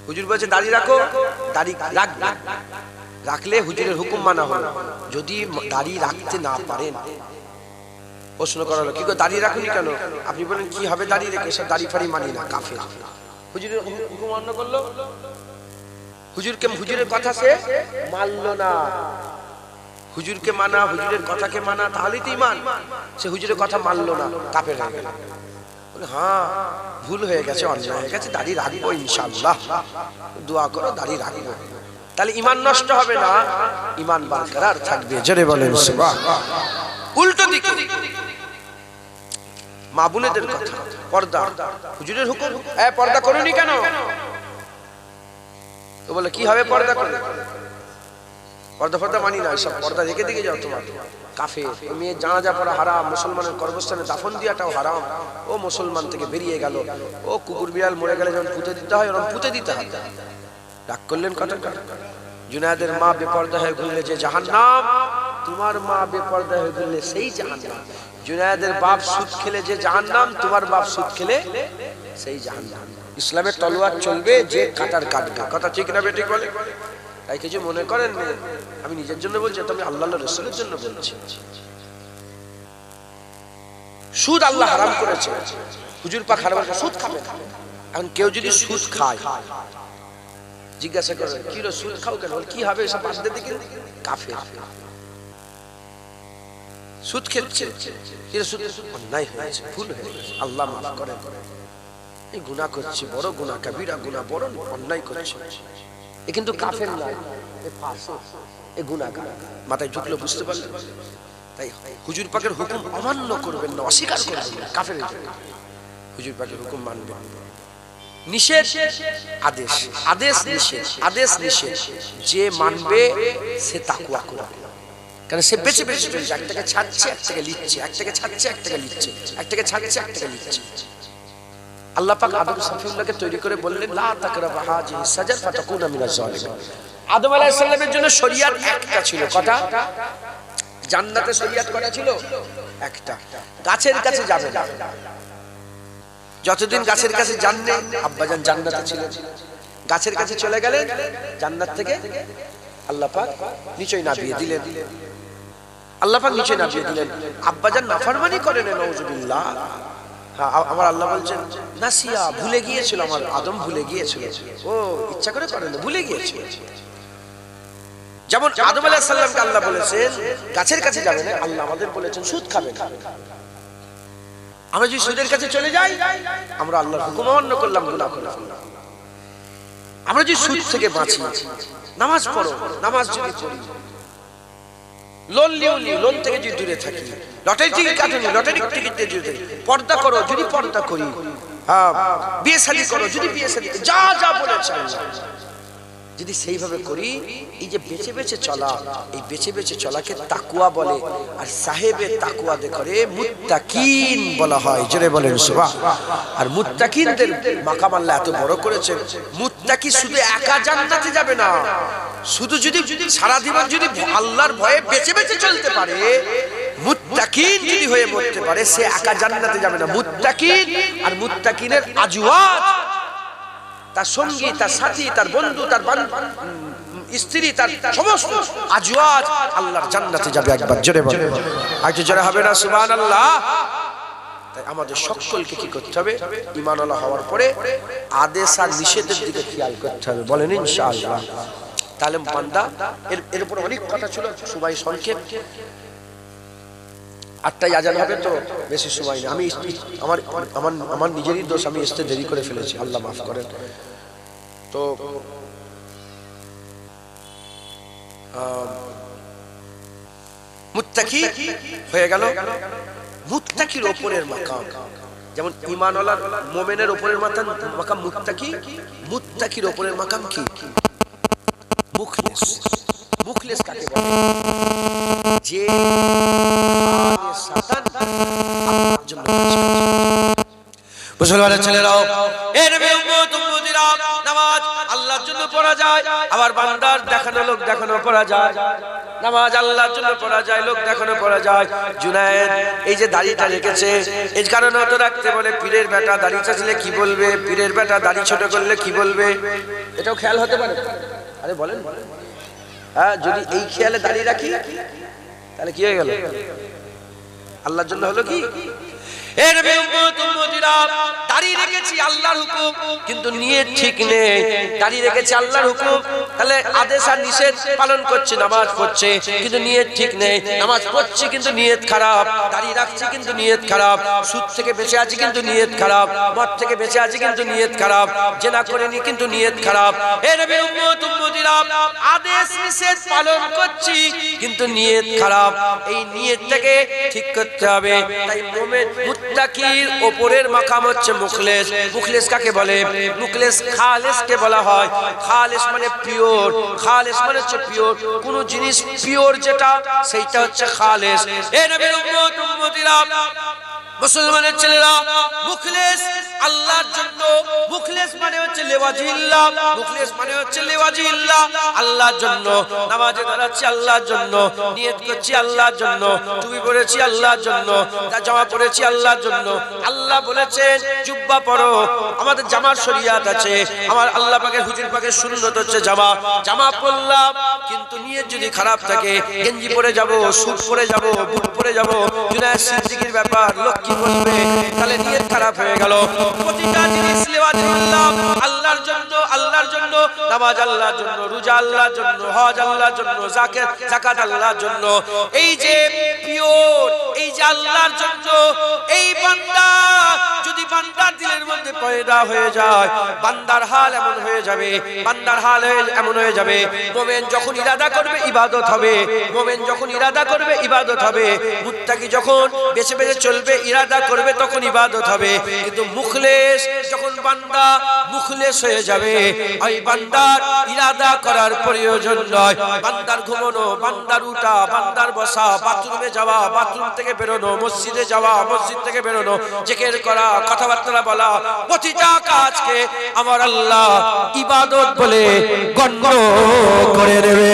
হুজুর বলেছে দাড়ি রাখো দাড়ি রাখবে রাখলে হুজুরের হুকুম মানা হলো যদি দাড়ি রাখতে না পারেন প্রশ্ন করা হলো কি গো দাড়ি রাখুনি কেন আপনি বলেন কি হবে দাড়ি রেখে সব দাড়ি ফাড়ি মানি না কাফের হুজুরের হুকুম অমান্য করলো হুজুরের কথা সে মানলো না হুজুরকে মানা, হুজুরের কথাকে মানা, তাহলেই তো ঈমান। সে হুজুরের কথা মানলো না, কাফের হয়ে গেল। বলে হ্যাঁ ভুল হয়ে গেছে, অন্যায় হয়ে গেছে, দাড়ি রাখবো ইনশাআল্লাহ, দোয়া করো দাড়ি রাখবো, তাহলে ঈমান নষ্ট হবে না, ঈমান বরকরার থাকবে। জোরে বলেন সুবহানাল্লাহ। উল্টো দিকে মা বোনেদের কথা, পর্দা, হুজুরের হুকুম, পর্দা করোনি কেন? তো বলে কি হবে পর্দা করে? পর্দা মানি না, সব পর্দা রেখে দিকে যাও তোমার কাফের। মেয়ে জানাজা পড়া হারাম, মুসলমানের কর্মস্থানে দাফন দিয়াটাও হারাম। ও মুসলমান থেকে বেরিয়ে গেল, ও কুকুর বিড়াল মরে গেলে যেমন পুঁতে দিতে হয় ওরকম পুঁতে দিতে হয়। রাগ করলেন কথা। জুনায়েদের মা বেপর্দা হয়ে ঘুরলে যে জাহান্নাম, তোমার মা বেপর্দা হয়ে ঘুরলে সেই জাহান্নাম। জুনায়েদের বাপ সুদ খেলে যে জাহান্নাম, তোমার বাপ সুদ খেলে সেই জাহান্নাম। ইসলামের তলোয়ার চলবে, যে কাটার কাটবে। কথা ঠিক না বেঠিক বলে? তাই কিছু মনে করেন আমি নিজের জন্য বলছি, তুমি আল্লাহর রাসূলের জন্য বলছি। সুদ আল্লাহ হারাম করেছে, হুজুর পাক হারাম করেছে, সুদ খাবে। এখন কেউ যদি সুদ খায়, জিজ্ঞাসা করে কি রে সুদ খাও কেন? কি হবে এসব বাদ দিয়ে দিকে কাফের। সুদ খেচ্ছে, কি রে সুদ? অন্যায় হয়েছে, ভুল হয়ে গেছে, আল্লাহ মাফ করেন। এই গুনাহ করছে, বড় গুনাহ, কবিরা গুনাহ, বড় অন্যায় করছে। এ কিন্তু কাফের না, এ ফাসিক, এ গুনাহগার। মাথায় ঢুকলো, বুঝতে পারলেন? তাই হুজুর পাকের হুকুম অমান্য করবেন না, অস্বীকার করবেন না, কাফের হয়ে যাবেন। হুজুর পাকের হুকুম মানবেন। নিষেধ আদেশ, আদেশ নিষেধ, আদেশ নিষেধ যে মানবে সে তাকওয়া করবে। কারণ সে বেঁচে বেঁচে চলছে, একটাকে ছাড়ছে একটাকে লিখছে, একটাকে ছাড়ছে একটাকে লিখছে, একটাকে ছাড়ছে একটাকে লিখছে। আল্লাহ পাক আদম সফিউল্লাহকে তৈরি করে বললেন লা তাকরাবা হাযিহি সাজার ফাতাকুনা মিনাজ জালিমিন। আদম আলাইহিস সালামের জন্য শরীয়ত একটা ছিল, কটা? জান্নাতে শরীয়ত কটা ছিল? একটা। গাছের কাছে যাবে না, যতদিন গাছের কাছে যাননি, আব্বাজান জান্নাতে ছিলেন, গাছের কাছে চলে গেলেন, জান্নাত থেকে আল্লাহ পাক নিচে নামিয়ে দিলেন। আল্লাহ পাক নিচে নামিয়ে দিলেন। আব্বাজান নাফরমানি করেন, নাউজুবিল্লাহ। আমার আল্লাহ বলছেন নাসিয়া, ভুলে গিয়েছিল, আমার আদম ভুলে গিয়েছিল, ও ইচ্ছা করে করেন, ভুলে গিয়েছিল। যেমন আদম আলাইহিস সালামকে আল্লাহ বলেছেন গাছের কাছে যাবে না, আল্লাহ আমাদের বলেছেন সুদ খাবে না। আমরা যদি সুদের কাছে চলে যাই, আমরা আল্লাহর হুকুম অমান্য করলাম, গুনাহ করলাম। আমরা যদি সুদ থেকে বাঁচি, নামাজ পড়ো, নামাজ যদি পড়ি, লোন লিওনি, লোন থেকে যদি দূরে থাকি, লটারি টিকিট কাটুনি, লটারি টিকিট দিয়ে দূরে থাকি, পর্দা করো যদি পর্দা করি, বিয়ে শাদী করো যদি বিয়ে শাদী, যা যা বলেছে যদি সেইভাবে করি, এই যে বেঁচে বেঁচে চলা, এই বেঁচে বেঁচে চলাকে তাকওয়া বলে। আর সাহেবে তাকওয়া করে মুত্তাকিন বলা হয়। জোরে বলেন সুবহানাল্লাহ। আর মুত্তাকিনদের মাকাম আল্লাহ এত বড় করেছেন। মুত্তাকি শুধু একা জান্নাতে যাবে না, শুধু যদি সারা জীবন যদি আল্লাহর ভয়ে বেঁচে বেঁচে চলতে পারে, মুত্তাকিন যদি হয়ে মরতে পারে, সে একা জান্নাতে যাবে না। মুত্তাকিন আর মুত্তাকিনের আজওয়াজ, তার সঙ্গী, তার সাথী, তার বন্ধু, তার স্ত্রী, তার সমস্ত আজওয়াজ আল্লাহর জান্নাতে যাবে। একবার জোরে বলেন, আরেকটু জোরে হবে না সুবহানাল্লাহ? তাই আমাদের সকলকে কি করতে হবে? ঈমানওয়ালা হওয়ার পরে আদেশ আর নিষেধের দিকে খেয়াল করতে হবে। বলেন ইনশাআল্লাহ। তাহলে বান্দা এর উপর অনেক কথা ছিল, সবাই সংক্ষেপ। 8টায় আজান হবে, তো বেশি সময় নেই। আমি আমার নিজেরই দোষ, আমি আসতে দেরি করে ফেলেছি, আল্লাহ মাফ করেন। তো মুত্তাকি হয়ে গেল। মুত্তাকির ওপরের মাকাম, যেমন ঈমানওয়ালার মুমিনের ওপরের মাকাম মুত্তাকি, মুত্তাকির ওপরের মাকাম কি? মুখলেস। মুখলেস কাকে বলে? যে মুসলমানের ছেলেরাও, এ নবী উম্মত উম্মতিরা, নামাজ আল্লাহর জন্য পড়া যায়, আবার বান্দার দেখানো লোক দেখানো পড়া যায়। নামাজ আল্লাহর জন্য পড়া যায়, লোক দেখানো পড়া যায়। জুনায়েদ এই যে দাড়িটা রেখেছে, এই কারণে তো রাখতে বলে, পীরের বেটা দাড়ি চাচলে কি বলবে, পীরের বেটা দাড়ি ছোট করলে কি বলবে, এটাও খেয়াল হতে পারে। আরে বলেন, হ্যাঁ, যদি এই খেয়ালে দাড়ি রাখি তাহলে কি হয়ে গেল? আল্লাহর জন্য হলো কি? এ নবীর উম্মত উম্মতিরা, দাঁড়িয়ে রেখেছি আল্লাহর হুকুম, কিন্তু নিয়ত ঠিক নেই। দাঁড়িয়ে রেখেছি আল্লাহর হুকুম, তাহলে আদেশ আর নিষেধ পালন করছে, নামাজ পড়ছে কিন্তু নিয়ত ঠিক নেই। নামাজ পড়ছি কিন্তু নিয়ত খারাপ, দাঁড়িয়ে রাখছি কিন্তু নিয়ত খারাপ, সুদ থেকে বেঁচে আছি কিন্তু নিয়ত খারাপ, মদ থেকে বেঁচে আছি কিন্তু নিয়ত খারাপ, জেনা করিনি কিন্তু নিয়ত খারাপ। এ নবীর উম্মত উম্মতিরা, আদেশ নিষেধ পালন করছি কিন্তু নিয়ত খারাপ। এই নিয়তটাকে ঠিক করতে হবে। তাই মুমিন মুত্তাকির উপরের মাকাম হচ্ছে মুখলেস। মুখলেস কাকে বলে? মুখলেস খালেসকে বলা হয়। খালেস মানে পিওর, খালেস মানে হচ্ছে পিওর, কোন জিনিস পিওর যেটা সেইটা হচ্ছে খালেস। এ নবীর উম্মত উম্মতিরা, মুসলমানের ছেলেরা, মুখলেস আল্লাহর জন্য। মুখলেস মানে হচ্ছে লেওয়াজিল্লাহ, মুখলেস মানে হচ্ছে লেওয়াজিল্লাহ, আল্লাহর জন্য। নামাজে দাঁড়াচ্ছি আল্লাহর জন্য, নিয়ত করছি আল্লাহর জন্য, টুপি পরেছি আল্লাহর জন্য, জামা পরেছি আল্লাহর জন্য। আল্লাহ বলেছেন জুব্বা পরো, আমাদের জামার শরিয়াত আছে। আমার আল্লাহ পাকের হুজুর পাকের সুন্নত হচ্ছে জামা। জামা পরলাম কিন্তু নিয়ত যদি খারাপ থাকে, গেঞ্জি পরে যাব, স্যুট পরে যাব, বুট পরে যাব, জুনায়েদ সিদ্দিকীর ব্যাপার, লক্ষ্মী বলবে, তাহলে নিয়ত খারাপ হয়ে গেল। প্রতিটা জিনিস লেওয়াজিল্লাহ আল্লাহর জন্য, আল্লাহর জন্য। নামাজ আল্লাহর জন্য, রোজা আল্লাহর জন্য, হজ আল্লাহর জন্য, যাকাত আল্লাহর জন্য। এই যে পিওর, এই যে আল্লাহর জন্য, এই বান্দা যদি বান্দার দিলের মধ্যে পয়দা হয়ে যায়, বান্দার হাল এমন হয়ে যাবে, বান্দার হাল এমন হয়ে যাবে। মুমিন যখন ইরাদা করবে ইবাদত হবে, মুমিন যখন ইরাদা করবে ইবাদত হবে। মুত্তাকি যখন বেঁচে বেঁচে চলবে, ইরাদা করবে, তখন ইবাদত হবে। কিন্তু মুখলেস যখন বান্দা মুখলেস হয়ে যাবে, ওই বান্দার ইরাদা করার প্রয়োজন নয়। বান্দার ঘুমানো, বান্দার উঠা, বান্দার বসা, বাথরুমে যাওয়া, বাথরুম থেকে বেরোনো, মসজিদে যাওয়া, মসজিদ থেকে বেরোনো, জিকির করা, কথাবার্তা বলা, প্রতিটা কাজকে আমার আল্লাহ ইবাদত বলে গণ্য করে নেবে।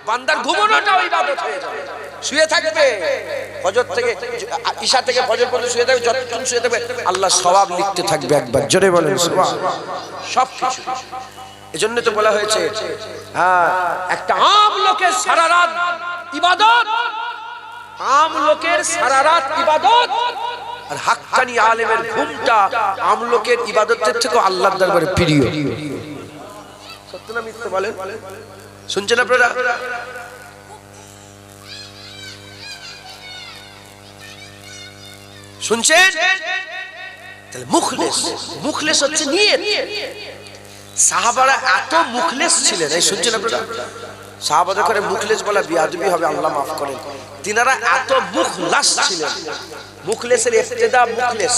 বান্দার ঘুমানোটাও ইবাদত হয়ে যাবে। শুয়ে থাকবে ফজর থেকে ঈশা থেকে ফজর পর্যন্ত শুয়ে থাকবে, যতক্ষণ শুয়ে থাকবে আল্লাহ সওয়াব লিখতে থাকবে। একবার জোরে বলেন সুবহান। সবকিছু এজন্য তো বলা হয়েছে, একটা আম লোকের সারা রাত ইবাদত, আম লোকের সারা রাত ইবাদত, আর হাক্কানি আলেমের ঘুমটা আম লোকের ইবাদতের থেকে আল্লাহর দরবারে প্রিয়। সত্য না মিথ্যা বলেন? শুনছেন আপনারা? শুনছেন? তাহলে মুখলেস, মুখলেস হচ্ছে নিয়ত। সাহাবারা এত মুখলেস ছিলেন, এই শুনছেন আপনারা? সাহাবাদের করে মুখলেস বলা বিয়াদবি হবে, আল্লাহ মাফ করেন। তিনারা এত মুখলাস ছিলেন। মুখলেসের ইবতিদা মুখলেস,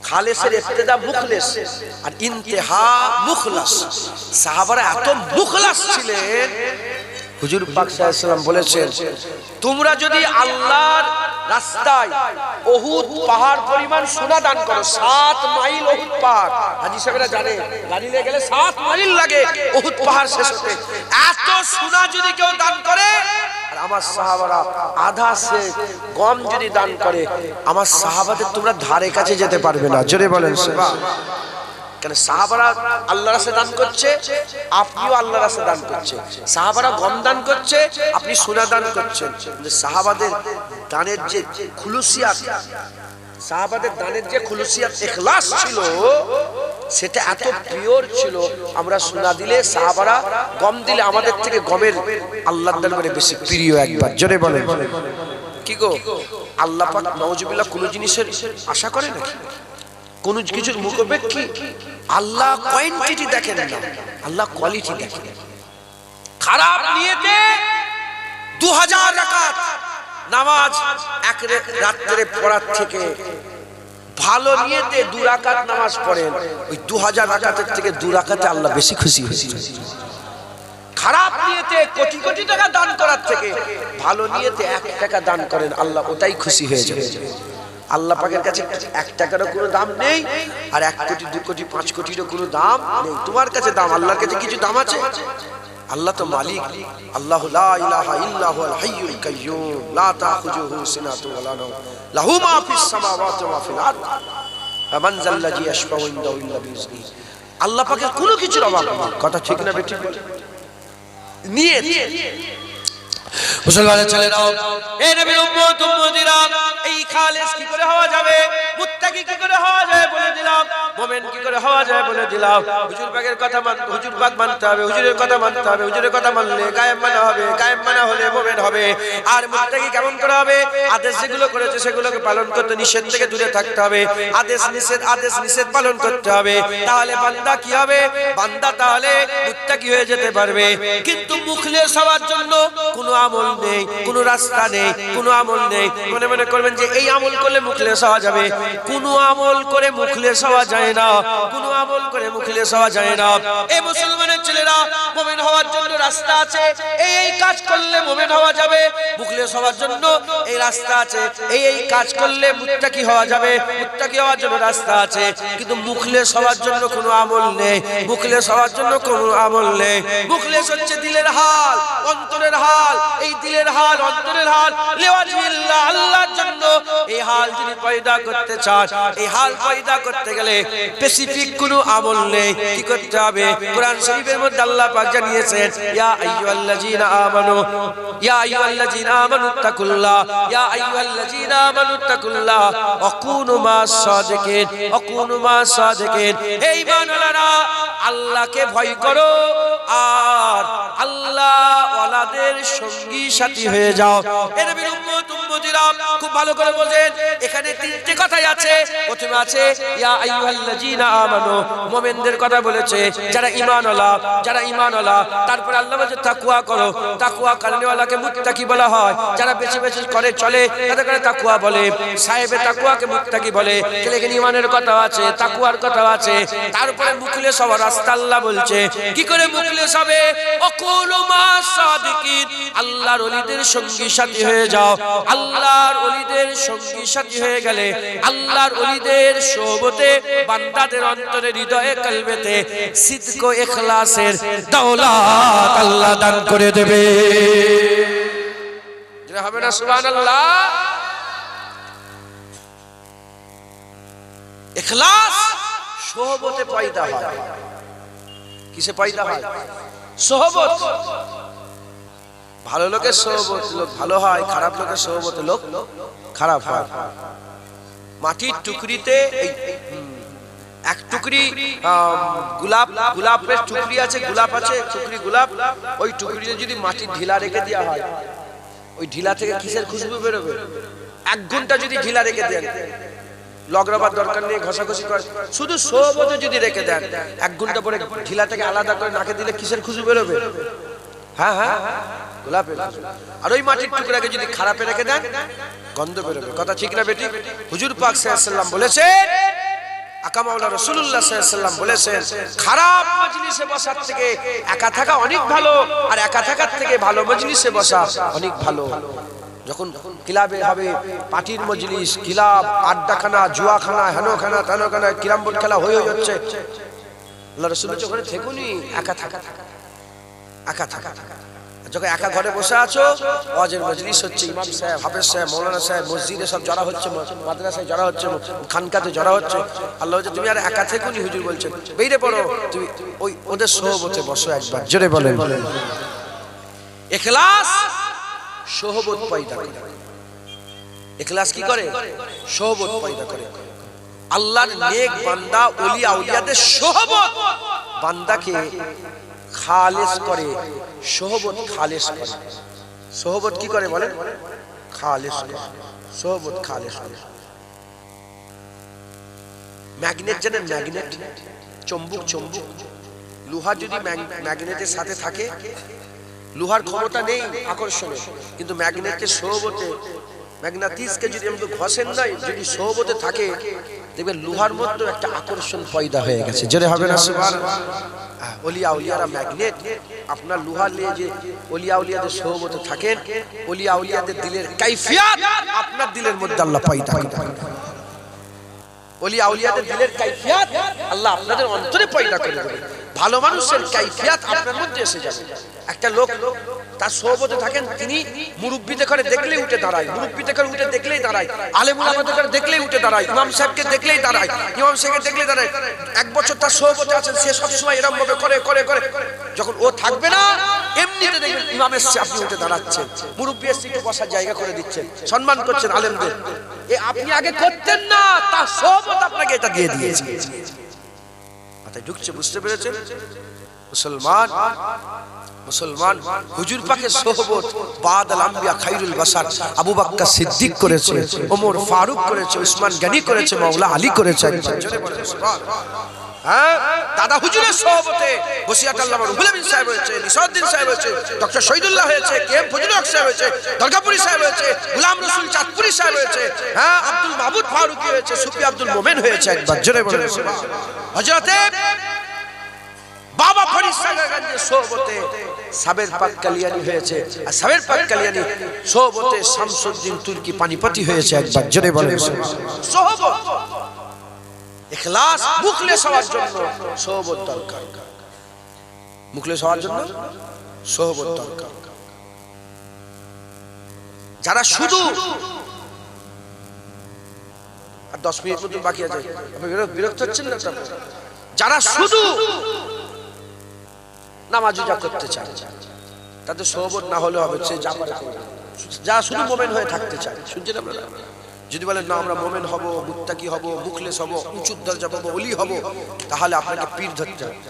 খালেসের ইবতিদা মুখলেস, আর ইন্তেহা মুখলাস। সাহাবারা এত মুখলাস ছিলেন, হুজুর পাক সাল্লাল্লাহু আলাইহি ওয়াসাল্লাম বলেছেন, তোমরা যদি আল্লাহর রাস্তায় উহুদ পাহাড় পরিমাণ সোনা দান করো, 7 মাইল উহুদ পাহাড়, হাজী সাহেবরা জানে, গাড়ি নিয়ে গেলে 7 মাইল লাগে উহুদ পাহাড় শেষ হতে। এত সোনা যদি কেউ দান করে, আর আমার সাহাবারা আধা সে গম যদি দান করে, আমার সাহাবাদের তোমরা ধারে কাছে যেতে পারবে না। জোরে বলেন সুবহানাল্লাহ। কেন? সাহাবারা আল্লাহর রাস্তায় দান করছে, আপনিও আল্লাহর রাস্তায় দান করছেন। সাহাবারা গম দান করছে, আপনি সোনা দান করছেন। সাহাবাদের দানের যে খুলুসিয়াত, সাহাবাদের দানের যে খুলুসিয়াত, ইখলাস ছিল, সেটা এত পিওর ছিল। আমরা সোনা দিলে, সাহাবারা গম দিলে, আমাদের থেকে গমের আল্লাহর দরবারে বেশি প্রিয়। একবার জোরে বলেন। কি গো, আল্লাহ পাক নাউজুবিল্লাহ কোন জিনিসের আশা করে নাকি? কোন কিছুর মুখোপেক্ষী? আল্লাহ কোয়ান্টিটি দেখেন না, আল্লাহ কোয়ালিটি দেখেন। খারাপ নিয়তে 2000 রাকাত নামাজ এক রাত্রে পড়ার থেকে ভালো নিয়তে 2 রাকাত নামাজ পড়েন, ওই 2000 রাকাতের থেকে 2 রাকাতে আল্লাহ বেশি খুশি হয়েছে। খারাপ নিয়তে কোটি কোটি টাকা দান করার থেকে ভালো নিয়তে 1 টাকা দান করেন, আল্লাহ ওটাই খুশি হয়ে যাবে। আল্লাহ পাকের কাছে 1 টাকারও কোনো দাম নেই, আর 1 কোটি 2 কোটি 5 কোটিরও কোনো দাম নেই। তোমার কাছে দাম, আল্লাহর কাছে কিছু দাম আছে? আল্লাহ তো মালিক। আল্লাহু লা ইলাহা ইল্লা হুয়াল হাইয়ুল কাইয়্যুম লা তাখুযুহু সিনাতুন ওয়া লা নাওম লাহু মা ফিস সামাওয়াতি ওয়া মা ফিল আরদ ফামান যাল্লাযী ইয়াশফাউ ইনদাহু ইল্লা বিইজনিহি। আল্লাহ পাকের কোনো কিছুর অভাব নেই। কথা ঠিক না বেঠিক? নিয়ত। মুসলমানের ছেলেরা, এ নবীর উম্মত উম্মতিরা, খালেস কি করে হওয়া যাবে, মুত্তাকি কি করে হওয়া যায় বলে দিলাম, মুমিন কি করে হওয়া যায় বলে দিলাম। হুজুর পাকের কথা হুজুর পাক মানতে হবে, হুজুরের কথা মানতে হবে, হুজুরের কথা মানলে কায়েম মানা হবে, কায়েম মানা হলে মুমিন হবে। আর মুত্তাকি কেমন করে হবে, আদেশ যেগুলো করেছে সেগুলোকে পালন করতে, নিষেধ থেকে দূরে থাকতে হবে, আদেশ নিষেধ পালন করতে হবে। তাহলে বান্দা কি হবে, বান্দা তাহলে মুত্তাকি হয়ে যেতে পারবে। কিন্তু মুখলেস হওয়ার জন্য কোনো আমল নেই, কোনো রাস্তা নেই, কোনো আমল নেই। মনে মনে করবেন যে এই আমল করলে মুখলেস হওয়া যাবে, কোনো আমল করে মুখলেস হওয়া যায় না, কোনো আমল করে মুখলেস হওয়া যায় না। এই মুসলমানের ছেলেরা, মুমিন হওয়ার জন্য রাস্তা আছে, এই কাজ করলে মুমিন হওয়া যাবে। মুখলেস হওয়ার জন্য এই রাস্তা আছে, এই কাজ করলে মুত্তাকি হওয়া যাবে, মুত্তাকি হওয়ার জন্য রাস্তা আছে। কিন্তু মুখলেস হওয়ার জন্য কোনো আমল নেই, মুখলেস হওয়ার জন্য কোনো আমল নেই। মুখলেস হচ্ছে দিলের হাল, অন্তরের হাল। এই দিলের হাল, অন্তরের হাল লিওয়াজিল্লাহ, আল্লাহর জন্য এই হাল যিনি পয়দা করতে চান, এই হাল পয়দা করতে গেলে স্পেসিফিক কোনো আমল নেই। কি করতে হবে, কোরআন শরীফের মধ্যে আল্লাহ পাক জানিয়েছেন, ইয়া আইয়ুহাল্লাযীনা আমানু, ইয়া আইয়ুহাল্লাযীনা আমানুত্তাকুল্লাহ, ইয়া আইয়ুহাল্লাযীনা আমানুত্তাকুল্লাহ ওয়া কুনু মাস সাদিকিন, ওয়া কুনু মাস সাদিকিন। হে ঈমানওয়ালারা, আল্লাহকে ভয় করো আর আল্লাহ ওয়ালাদের সঙ্গী সাথী হয়ে যাও। এ নবীর উম্মত উম্মতিরা খুব ভালো করে বোঝেন, এখানে তিনটে কথাই আছে। প্রথমে আছে ইয়া আইয়ুহাল্লাযীনা আমানু, মুমিনদের কথা বলেছে, যারা ঈমানওয়ালা, যারা ঈমানওয়ালা। তারপর আল্লাহ বলেছে তাকওয়া করো, তাকওয়া করনেওয়ালাকে মুত্তাকি বলা হয়। যারা বেশি বেশি করে চলে তাদেরকে তাকওয়া বলে, সাহেবে তাকওয়াকে মুত্তাকি বলে। এখানে ঈমানের কথা আছে, তাকওয়ার কথা আছে। তারপরে মুখলেস হওয়ার রাস্তা আল্লাহ বলছে। কি করে মুখলেস হবে, ওয়াকুলু মাস সাদিকিন, আল্লাহর ওলিদের সঙ্গী সাথী হয়ে যাও। আল্লাহর ওলিদের সঙ্গী সাথী হয়ে গেলে আল্লাহর ওলিদের সোহবতে বান্দাদের অন্তরে, হৃদয়ে, কলবেতে সিদক ও ইখলাসের দৌলত আল্লাহ দান করে দেবে। যেটা হবে না সুবহানাল্লাহ। ইখলাস সোহবতে পয়দা হয়। কিসে পয়দা হয়, সোহবত। ভালো লোকের সোহবত লোক ভালো হয়, খারাপ লোকের সোহবত লোক খারাপ হয়। মাটির টুকরিতে এক টুকরি গোলাপের টুকরি আছে, গোলাপ আছে, টুকরি গোলাপ। ওই টুকরিতে যদি মাটির ঢিলা রেখে দেওয়া হয়, ওই ঢিলা থেকে কিসের খুশবু বেরোবে? 1 ঘন্টা যদি ঢিলা রেখে দেন, লগরাবার দরকার নেই, ঘষাঘষি করে, শুধু সোহবতে যদি রেখে দেন, 1 ঘন্টা পরে ঢিলা থেকে আলাদা করে নাকে দিলে কিসের খুশবু বেরোবে? হ্যাঁ হ্যাঁ, গোলাপের। আর ওই মাটির টুকরাকে যদি খারাপে রেখে দেন, গন্ধ বেরোবে। কথা ঠিক না বেটি? হুজুর পাক সাল্লাল্লাহু আলাইহি ওয়াসাল্লাম বলেছেন, আকা মাওলানা রাসূলুল্লাহ সাল্লাল্লাহু আলাইহি ওয়াসাল্লাম বলেছেন, খারাপ মজলিসে বসার থেকে একা থাকা অনেক ভালো, আর একা থাকার থেকে ভালো মজলিসে বসা অনেক ভালো। যখন ক্লাবে হবে, পার্টির মজলিস, ক্লাব, আড্ডাখানা, জুয়াখানা, হেনোখানা, তেনোখানা, ক্যারাম বোর্ড খেলা হয়ে যাচ্ছে, আল্লাহ রাসূল বলেছেন ওখানে থেকুনি, একা থাকা, একা থাকা। যখন একা ঘরে বসে আছো, ওয়াজের মজলিস হচ্ছে, ইমাম সাহেব, হাফেজ সাহেব, মৌলানা সাহেব মসজিদে সব জড়া হচ্ছে, মাদ্রাসায় জড়া হচ্ছে, খানকাতে জড়া হচ্ছে, আল্লাহ বলছে তুমি আর একা থেকুনি। হুজুর বলছেন বেরিয়ে পড়ো, তুমি ওই ওদের সোহবতে বসো একবার। জোরে বলেন। ইখলাস সোহবত পয়দা করে। ইখলাস কি করে? সোহবত পয়দা করে। আল্লাহর নেক বান্দা, ওলি আউলিয়াদের সোহবত বান্দাকে খালেস করে, সোহবত খালেস করে। সোহবত কি করে বলেন? খালেস করে, সোহবত খালেস করে। ম্যাগনেট জানেন? ম্যাগনেট, চুম্বক, চুম্বক। লোহা যদি ম্যাগনেটের সাথে থাকে, লোহার ক্ষমতা নেই আকর্ষণে, কিন্তু ম্যাগনেটের সোহবতে, ম্যাগনেটিসকে যদি আমরা ঘষেন না, যদি সোহবতে থাকে, দেখবেন লোহার মধ্যে একটা আকর্ষণ পয়দা হয়ে গেছে। জোরে হবে না সুবহানাল্লাহ? ওলিয়া উলিয়ারা ম্যাগনেট। আপনার লোহা নিয়ে যে ওলিয়া উলিয়াদের সোহবতে থাকেন, ওলিয়া উলিয়াদের দিলের কাইফিয়াত আপনার দিলের মধ্যে আল্লাহ পয়দা করে। ওলিয়া উলিয়াদের দিলের কাইফিয়াত আল্লাহ আপনাদের অন্তরে পয়দা করে দেবে। ভালো মানুষের কাইফিয়াত আপনার মধ্যে এসে যাবে। একটা লোক তার সোহবতে থাকেন, তিনি মুরব্বিদের ঘরে দেখলেই উঠে দাঁড়ায়, মুরব্বিদের ঘরে উঠে দেখলেই দাঁড়ায়, আলেম ওলামাদের ঘরে দেখলেই উঠে দাঁড়ায়, ইমাম সাহেবকে দেখলেই দাঁড়ায়, ইমাম সাহেবকে দেখলেই দাঁড়ায়। এক বছর তার সোহবতে আছেন, সে সবসময় এরকম ভাবে করে করে করে, যখন ও থাকবে না এমনিতে দেখবেন ইমাম এসছে, আপনি উঠে দাঁড়াচ্ছেন, মুরব্বি এসছে একটু বসার জায়গা করে দিচ্ছেন, সম্মান করছেন আলেমদের। এ আপনি আগে করতেন না, তার সোহবত আপনাকে এটা দিয়ে দিয়েছে। মাথায় ঢুকছে, বুঝতে পেরেছেন? মুসলমান মুসলমান হুজুর পাকের সোহবত বাদাল আম্বিয়া খায়রুল বাশার আবু বকর সিদ্দিক করেছে, ওমর ফারুক করেছে, উসমান গনি করেছে, মাওলা আলী করেছে। হ্যাঁ, দাদা হুজুরের সোহবতে বসিয়াত আল্লামা রুহুল আমিন সাহেব হয়েছে, নিসাউদ্দিন সাহেব হয়েছে, ডক্টর শহীদুল্লাহ হয়েছে, কেএম ফজলুল হক সাহেব হয়েছে, দরগাপুরি সাহেব হয়েছে, গোলাম রসুল চাঁদপুরি সাহেব হয়েছে, হ্যাঁ আব্দুল মাহমুদ ফারুকি হয়েছে, সুফি আব্দুল মোমেন হয়েছে। একবার জোরে বলেন সুবহানাল্লাহ। হযরতে বাবা ফরিদ সাগরগঞ্জের সোহবতে সাবের পাক কালিয়ানি হয়েছে, আর সাবের পাক কালিয়ানি সোহবতে শামসুদ্দিন তুর্কি পানিপতি হয়েছে। একবার জোরে বলেন সোহবত, ইখলাস, মুখলেস হওয়ার জন্য সোহবত দরকার, মুখলেস হওয়ার জন্য সোহবত দরকার। যারা শুধু, আর 10 মিনিট পর্যন্ত বাকি আছে, বিরক্ত হচ্ছেন না? যারা শুধু নামাজ রোজা করতে চায়, তাদের সোহবত না হলে হবে, সে যা পারে করবে। যারা শুধু মোমেন হয়ে থাকতে চায়, শুনছেন আপনারা? যদি বলেন না আমরা মোমেন হব, মুত্তাকি হব, মুখলেস হব, উঁচু দরজা পাবো, ওলি হব, তাহলে আপনাকে পীর ধরতে হবে।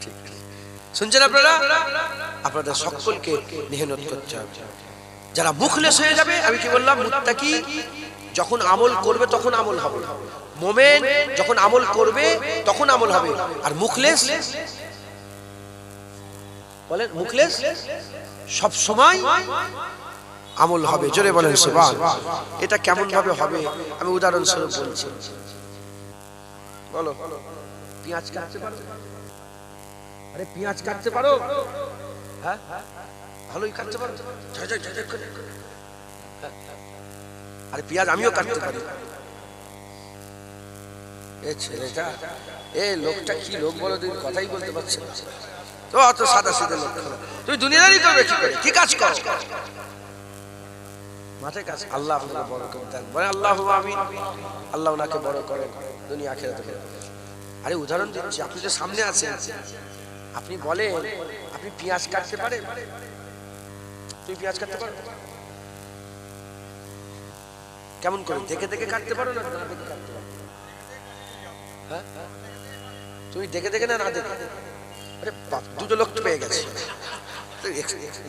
ঠিক শুনছেন আপনারা? আপনাদের সকলকে মেহনত করতে হবে। যারা মুখলেস হয়ে যাবে, আমি কি বললাম, মুত্তাকি যখন আমল করবে তখন আমল হবে, মোমেন যখন আমল করবে তখন আমল হবে, আর মুখলেস বলেন মুখলেস সব সময় আমল হবে। জোরে বলেন সুবহানাল্লাহ। এটা কেমন ভাবে হবে আমি উদাহরণ স্বরূপ বলছি। বলো, পেঁয়াজ কাটতে পারো? আরে পেঁয়াজ কাটতে পারো? হ্যাঁ ভালোই কাটতে পারো। আরে পেঁয়াজ আমিও কাটতে পারি। এ ছেলেটা, এ লোকটা কি লোক বলো, তুমি কথাই বলতে পারছে না, তো অত সাদা সিধে লোক, তুমি দুনিয়াদারি করবে কি করে, কি কাজ করো? মাঠে কাজ। আল্লাহ আপনাকে বড় করে দেন, বলে আল্লাহুম্মা আমিন। আল্লাহ ওনাকে বড় করে দুনিয়া আখিরাতে। আরে উদাহরণ দিচ্ছি, আপনি তো সামনে আছেন, আপনি বলেন আপনি পেঁয়াজ কাটতে পারেন? তুমি পেঁয়াজ কাটতে পারো? কেমন করে, দেখে দেখে কাটতে পারো না দেখে কাটতে পারো? হ্যাঁ তুমি দেখে দেখে না দেখে? আরে দুটো লোক পেয়ে গেছে।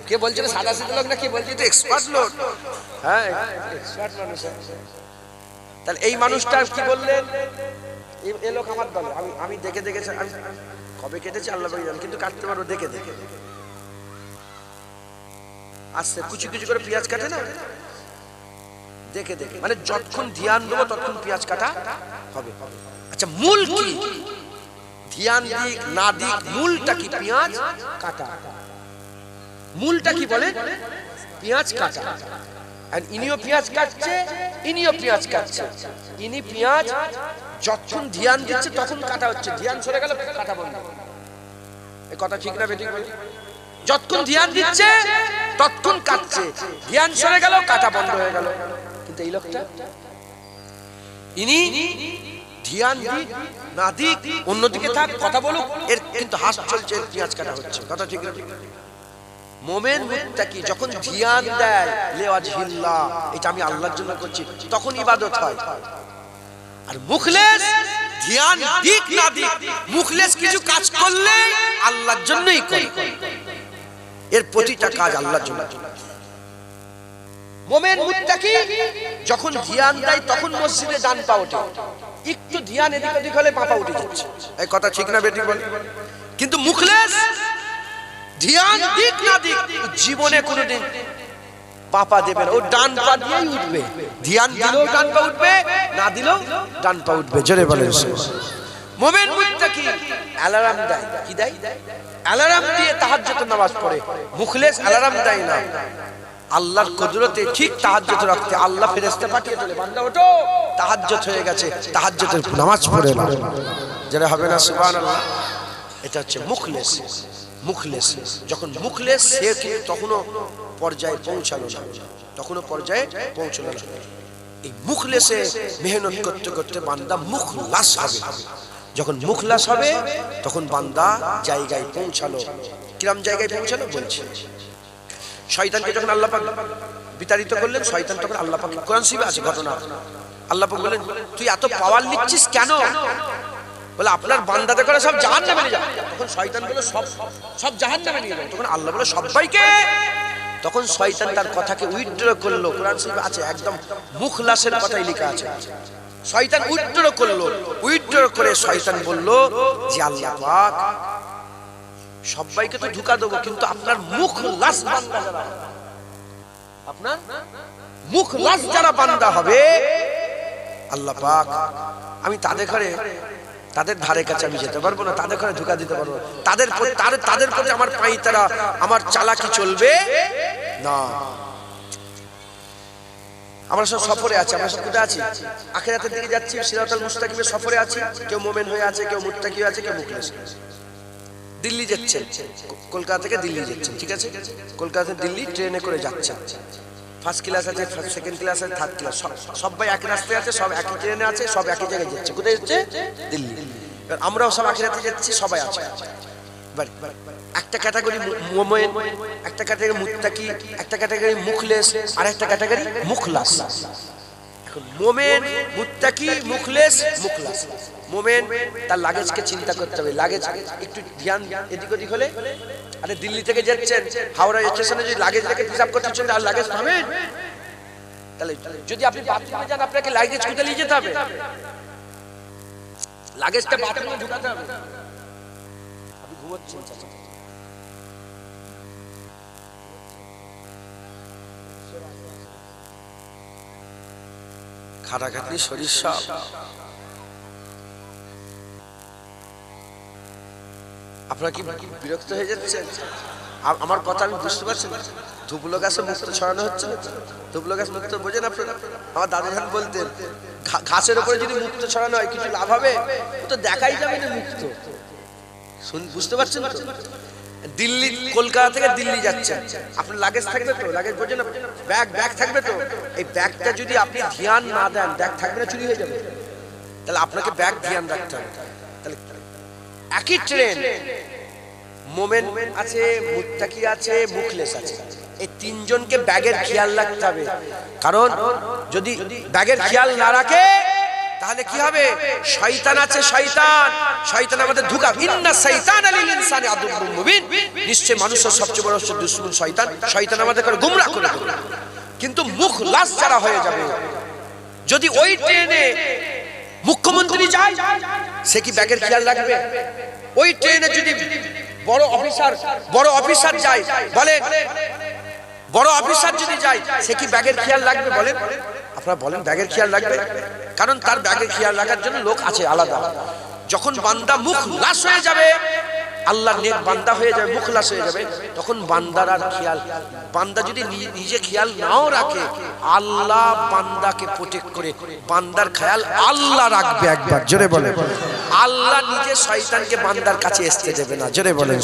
কে বলছে সাদা সিধে লোক না, কি বলছে এটা এক্সপার্ট লোক? হ্যাঁ এক্সপার্ট মানুষ। তাহলে এই মানুষটা কি বললেন, এই লোক আমার দলে, আমি দেখে দেখেছি, আমি কবে কেটেছি আল্লাহ জানেন, কিন্তু কাটতে পারবো দেখে দেখে। আস্তে কুচি কুচি করে পেঁয়াজ কাটে না, দেখে দেখে, মানে যতক্ষণ ধ্যান দেবো ততক্ষণ পেঁয়াজ কাটা হবে। আচ্ছা মূল কি, ধ্যান দিক না দিক, মূলটা কি? পেঁয়াজ কাটা। মূলটা কি বলে? পেঁয়াজ কাটা। আর ইনিও পেঁয়াজ কাটছে, ইনিও পেঁয়াজ কাটছে। ইনি পেঁয়াজ যতক্ষণ ধ্যান দিচ্ছে তখন কাটা হচ্ছে, ধ্যান সরে গেল কাটা বন্ধ। এই কথা ঠিক না বেঠিক? যতক্ষণ ধ্যান দিচ্ছে ততক্ষণ কাটছে, ধ্যান সরে গেল কাটা বন্ধ হয়ে গেল। কিন্তু এই লোকটা, ইনি ধ্যান দিক না দিক, অন্যদিকে থাক, কথা বলুক, এর কিন্তু হাস চলছে, পেঁয়াজ কাটা হচ্ছে। কথা ঠিক না? মোমেন মুত্তাকি যখন ধ্যান দেয়, লিওয়াজহিল্লাহ, এটা আমি আল্লাহর জন্য করছি, তখন ইবাদত হয়। আর মুখলেস ধ্যান দিক না দিক, মুখলেস কিছু কাজ করলে আল্লাহর জন্যই করে, এর প্রতিটা কাজ আল্লাহর জন্য। মোমেন মুত্তাকি যখন ধ্যান দেয় তখন মসজিদে ডান পা ওঠে, একটু ধ্যান এদিক ওদিক হলে পা উঠে যাচ্ছে। এই কথা ঠিক না বেঠিক বলে? কিন্তু মুখলেস ধ্যান দিক না দিক জীবনে কোনোদিন পাপা দেবে না, ও ডান পা দিয়েই উঠবে। ধ্যান দিলেও ডান পা উঠবে, না দিলেও ডান পা উঠবে। জোরে বলেন। মুমিন মুত্তাকি অ্যালার্ম দেয়, কি দেয়? অ্যালার্ম দিয়ে তাহাজ্জুদের নামাজ পড়ে। মুখলেস অ্যালার্ম দেয় না, আল্লাহর কুদরতে ঠিক তাহাজ্জুদ রাখতে আল্লাহ ফেরেশতা পাঠিয়ে তোলে, বান্দা ওঠো তাহাজ্জুদ হয়ে গেছে, তাহাজ্জুদের নামাজ পড়ে না। যারা হবে না সুবহানাল্লাহ। এটা হচ্ছে মুখলেস। মুখলেস যখন মুখলেস, সে তখনও পর্যায়ে পৌঁছালো না, তখনও পর্যায়ে পৌঁছালো না। এই মুখলেসে মেহনত করতে করতে বান্দা মুখলাস হবে। যখন মুখলাস হবে তখন বান্দা জায়গায় পৌঁছালো। কিরম জায়গায় পৌঁছালো বলছি। শয়তানকে যখন আল্লাহ পাক বিতাড়িত করলেন, শয়তান তখন আল্লাহ পাক, কোরআন শরীফে আছে ঘটনা, আল্লাহ পাক বলেন তুই এত পাওয়ার নিচ্ছিস কেন? বলে আপনার বান্দাতে করে সব জাহান্নামে নিয়ে যাবে। তখন শয়তান বলে সব জাহান্নামে নিয়ে যাবে। তখন আল্লাহ বলে সবাইকে। তখন শয়তান তার কথাকে উইথড্র করলো। কোরআন শরীফে আছে, একদম মুখলাসের কথাই লেখা আছে। শয়তান উইথড্র করলো, উইথড্র করে শয়তান বলল যে আল্লাহ পাক সবাইকে তো ধোঁকা দেবো, কিন্তু আপনার মুখলাস বান্দা যারা, আপনার মুখলাস যারা বান্দা হবে আল্লাহ পাক, আমি তাদের ধারে কাছে আমি যেতে পারবো না, তাদের ঘরে ধোঁকা দিতে পারবো না, তাদের প্রতি আমার পাইতারা, আমার চালাকি চলবে না। আমরা সব সফরে আছি, আমরা সব কোথায় আছি? আখিরাতের দিকে যাচ্ছি, সিরাতাল মুস্তাকিমের সফরে আছি। কেউ মুমিন হয়ে আছে, কেউ মুত্তাকি হয়ে আছে, কেউ মুখলেস। দিল্লি যাচ্ছেন, কলকাতা থেকে দিল্লি যাচ্ছেন, ঠিক আছে? কলকাতা থেকে দিল্লি ট্রেনে করে যাচ্ছেন। ফার্স্ট ক্লাস আছে, সেকেন্ড ক্লাস আছে, থার্ড ক্লাস, সবাই এক রাস্তায় আছে, সব একই ট্রেনে আছে, সব একই জায়গায় যাচ্ছে। কোথায় যাচ্ছে? দিল্লি। আমরাও সব আখিরাতে যাচ্ছি, সবাই আছে। একটা ক্যাটাগরি মুমিন, একটা ক্যাটাগরি মুত্তাকি, একটা ক্যাটাগরি মুখলেস, আর একটা ক্যাটাগরি মুখলাস। এখন মুমিন, মুত্তাকি, মুখলেস, মুখলাস। মুমিন তার লাগেজকে চিন্তা করতে হবে, লাগেজ একটু ধ্যান এদিক ওদিক হলে, আরে দিল্লি থেকে যাচ্ছেন, হাওড়া স্টেশনে যদি লাগেজ রেখে হিসাব করতেছেন, আর লাগেজ পাবেন? তাহলে যদি আপনি বাথরুমে যান, আপনাকে লাগেজ কোথায় নিয়ে যেতে হবে? লাগেজটা বাথরুমে ঢুকাতে হবে। আপনি ঘুমোচ্ছেন, খাটাখাটনি শরীর সব। আপনারা কি বিরক্ত হয়ে যাচ্ছেন? আমার কথা আমি বুঝতে পারছি না। ধুবলো গাছে মুক্ত ছড়ানো হচ্ছে, ধুবলো গাছ মুক্ত বোঝেন আপনারা? আমার দাদা যান বলতেন, ঘাসের উপরে যদি মুক্ত ছড়ানো হয় কিছু লাভ হবে? তো দেখাই যাবে না মুক্ত। বুঝতে পারছেন? দিল্লি, কলকাতা থেকে দিল্লি যাচ্ছেন, আপনার লাগেজ থাকবে তো? লাগেজ বোঝেন? ব্যাগ থাকবে তো? এই ব্যাগটা যদি আপনি ধ্যান না দেন, ব্যাগ থাকবে না, চুরি হয়ে যাবে। তাহলে আপনাকে ব্যাগ ধ্যান রাখতে হবে। তাহলে একই ট্রেন, মুমিন আছে, মুত্তাকি আছে, মুখলেস আছে, এই তিনজনকে ব্যাগের খেয়াল রাখতে হবে। কারণ যদি ব্যাগের খেয়াল না রাখে তাহলে কি হবে? শয়তান আছে, শয়তান আমাদের ধোঁকা। ইন্না শাইতানা লিল ইনসানি আদুউম মুবিন, নিশ্চয় মানুষের সবচেয়ে বড় দুশমন শয়তান আমাদের করে গোমরাহ করে দেবে। কিন্তু মুখলাস যারা হয়ে যাবে, যদি ওই ট্রেনে মুখ্যমন্ত্রী যায়, সে কি ব্যাগের খেয়াল রাখবে? ওই ট্রেনে যদি বড় অফিসার যায়, বলেন বড় অফিসার যদি যায়, সে কি ব্যাগের খেয়াল রাখবে? বলেন আপনারা, বলেন ব্যাগের খেয়াল রাখবে? কারণ তার ব্যাগের খেয়াল রাখার জন্য লোক আছে আলাদা। যখন বান্দা মুখলাস হয়ে যাবে, আল্লাহর নেক বান্দা হয়ে যাবে, মুখলাস হয়ে যাবে, তখন বান্দার আর খেয়াল, বান্দা যদি নিজে খেয়াল নাও রাখে, আল্লাহ বান্দাকে প্রোটেক্ট করে, বান্দার খেয়াল আল্লাহ রাখবে। একবার জোরে বলেন, আল্লাহ নিজে শয়তানকে বান্দার কাছে আসতে দেবে না। জোরে বলেন।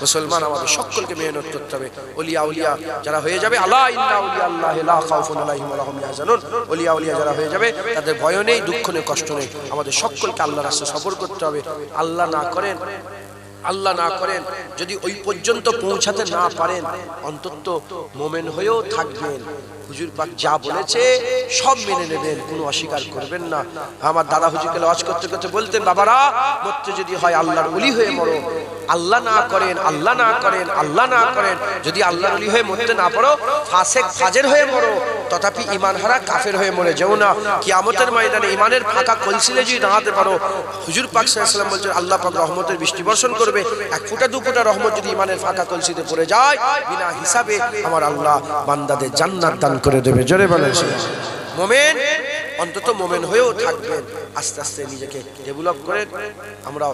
মুসলমান আমাদের সকলকে মেহনত করতে হবে। ওলিয়া যারা হয়ে যাবে, আল্লাহ ইন্না আউলিয়া আল্লাহ লা খাউফুন আলাইহিম ওয়া লাহুম ইয়াহজানুন, ওলিয়া যারা হয়ে যাবে তাদের ভয় নেই, দুঃখ নেই, কষ্ট নেই। আমাদের সকলকে আল্লাহর রাস্তায় সফর করতে হবে। আল্লাহ না করেন যদি ওই পর্যন্ত পৌঁছাতে না পারেন, অন্তত মুমিন হয়েও থাকবেন। হুজুর পাক যা বলেছে সব মেনে নেবেন, কোনো অস্বীকার করবেন না। আমার দাদা হুজুরকে ওয়াজ করতে করতে বলতেন, বাবারা মরতে যদি হয় আল্লাহর ওলি হয়ে মরো। আল্লাহ না করেন যদি আল্লাহর ওলি হয়ে মরতে না পারো, ফাসেক ফাজের হয়ে মরো, তথাপি ঈমান হারা কাফের হয়ে মরে যেও না। কিয়ামতের ময়দানে ঈমানের ফাঁকা কলসিলে যদি দাঁড়াতে পারো, হুজুর পাক সাল্লাল্লাহু আলাইহি ওয়াসাল্লাম বলছেন, আল্লাহ পাক রহমতের বৃষ্টি বর্ষণ করবে। এক ফোঁটা দু ফোঁটা রহমত যদি ঈমানের ফাঁকা কলসিতে পড়ে যায়, বিনা হিসাবে আমার আল্লাহ বান্দাদের জান্নাত দান করে দেবে। জোরে বলেন। মুমিন অন্তত মুমিন হয়েও থাকবেন। আস্তে আস্তে নিজেকে ডেভেলপ করেন। আপনারা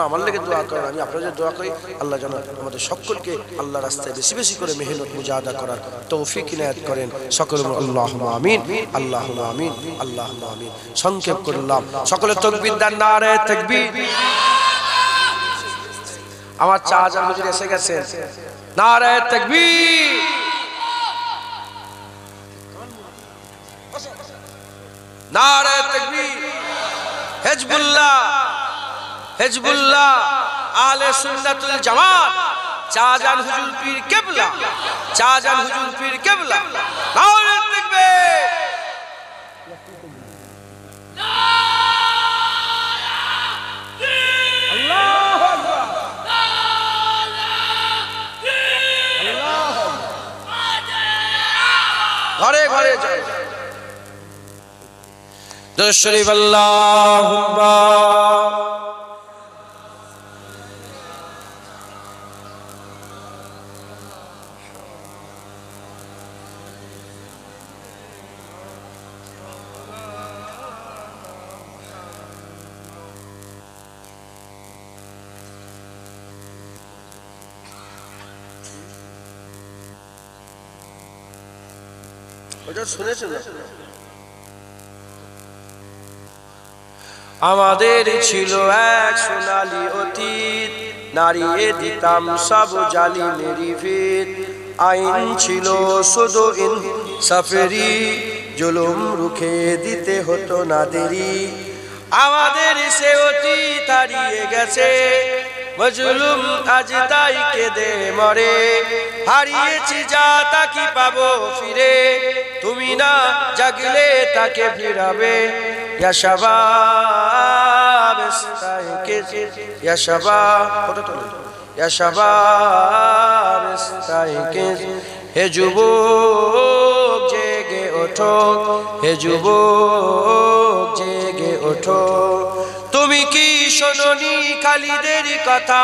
আমার লেগে দোয়া করেন, আমি আপনাদের দোয়া করি। আল্লাহ যেন আমাদের সকলকে আল্লাহ রাস্তায় বেশি বেশি করে মেহনত মুজাহাদা করার তৌফিক ইনায়াত করেন। সকলে আল্লাহুম্মা আমিন, আল্লাহুম্মা আমিন, আল্লাহুম্মা আমিন। সংক্ষেপ করলাম, সকলে তাকবীর দেন, নারে তাকবীর। আমার শাহজাহান হুজুর এসে গেছেন। নারায়ে তাকবীর, নারায়ে তাকবীর। হিজবুল্লাহ, হিজবুল্লাহ, আহলে সুন্নাতুল জামাত, শাহজাহান হুজুর পীর কিবলা, শাহজাহান হুজুর পীর কিবলা। নারায়ে তাকবীর। আল্লাহু আকবার, আল্লাহু ঘরে ঘরে যায় দরুদ শরীফ। আল্লাহুম্মা ওটা শুনেছেন না? আমাদের ছিল এক সোনালী অতীত, নাড়িয়ে দিতাম সব জালিমেরি ভিত। আইন ছিল শুধু ইনসাফেরই, জুলুম রুখে দিতে হতো না দেরি। আমাদের সে অতীত হারিয়ে গেছে, মজলুম আজ তাই কেঁদে মরে। হারিয়েছি যা তা কি পাবো ফিরে, তুমি না জাগলে তাকে ফিরাবে। ইয়া শাবাব ইস্তাইকিজ, ইয়া শাবাব, ইয়া শাবাব ইস্তাইকিজ। হে যুবক জেগে ওঠো, হে যুবক জেগে ওঠো। তুমি কি শোনোনি খালিদের কথা,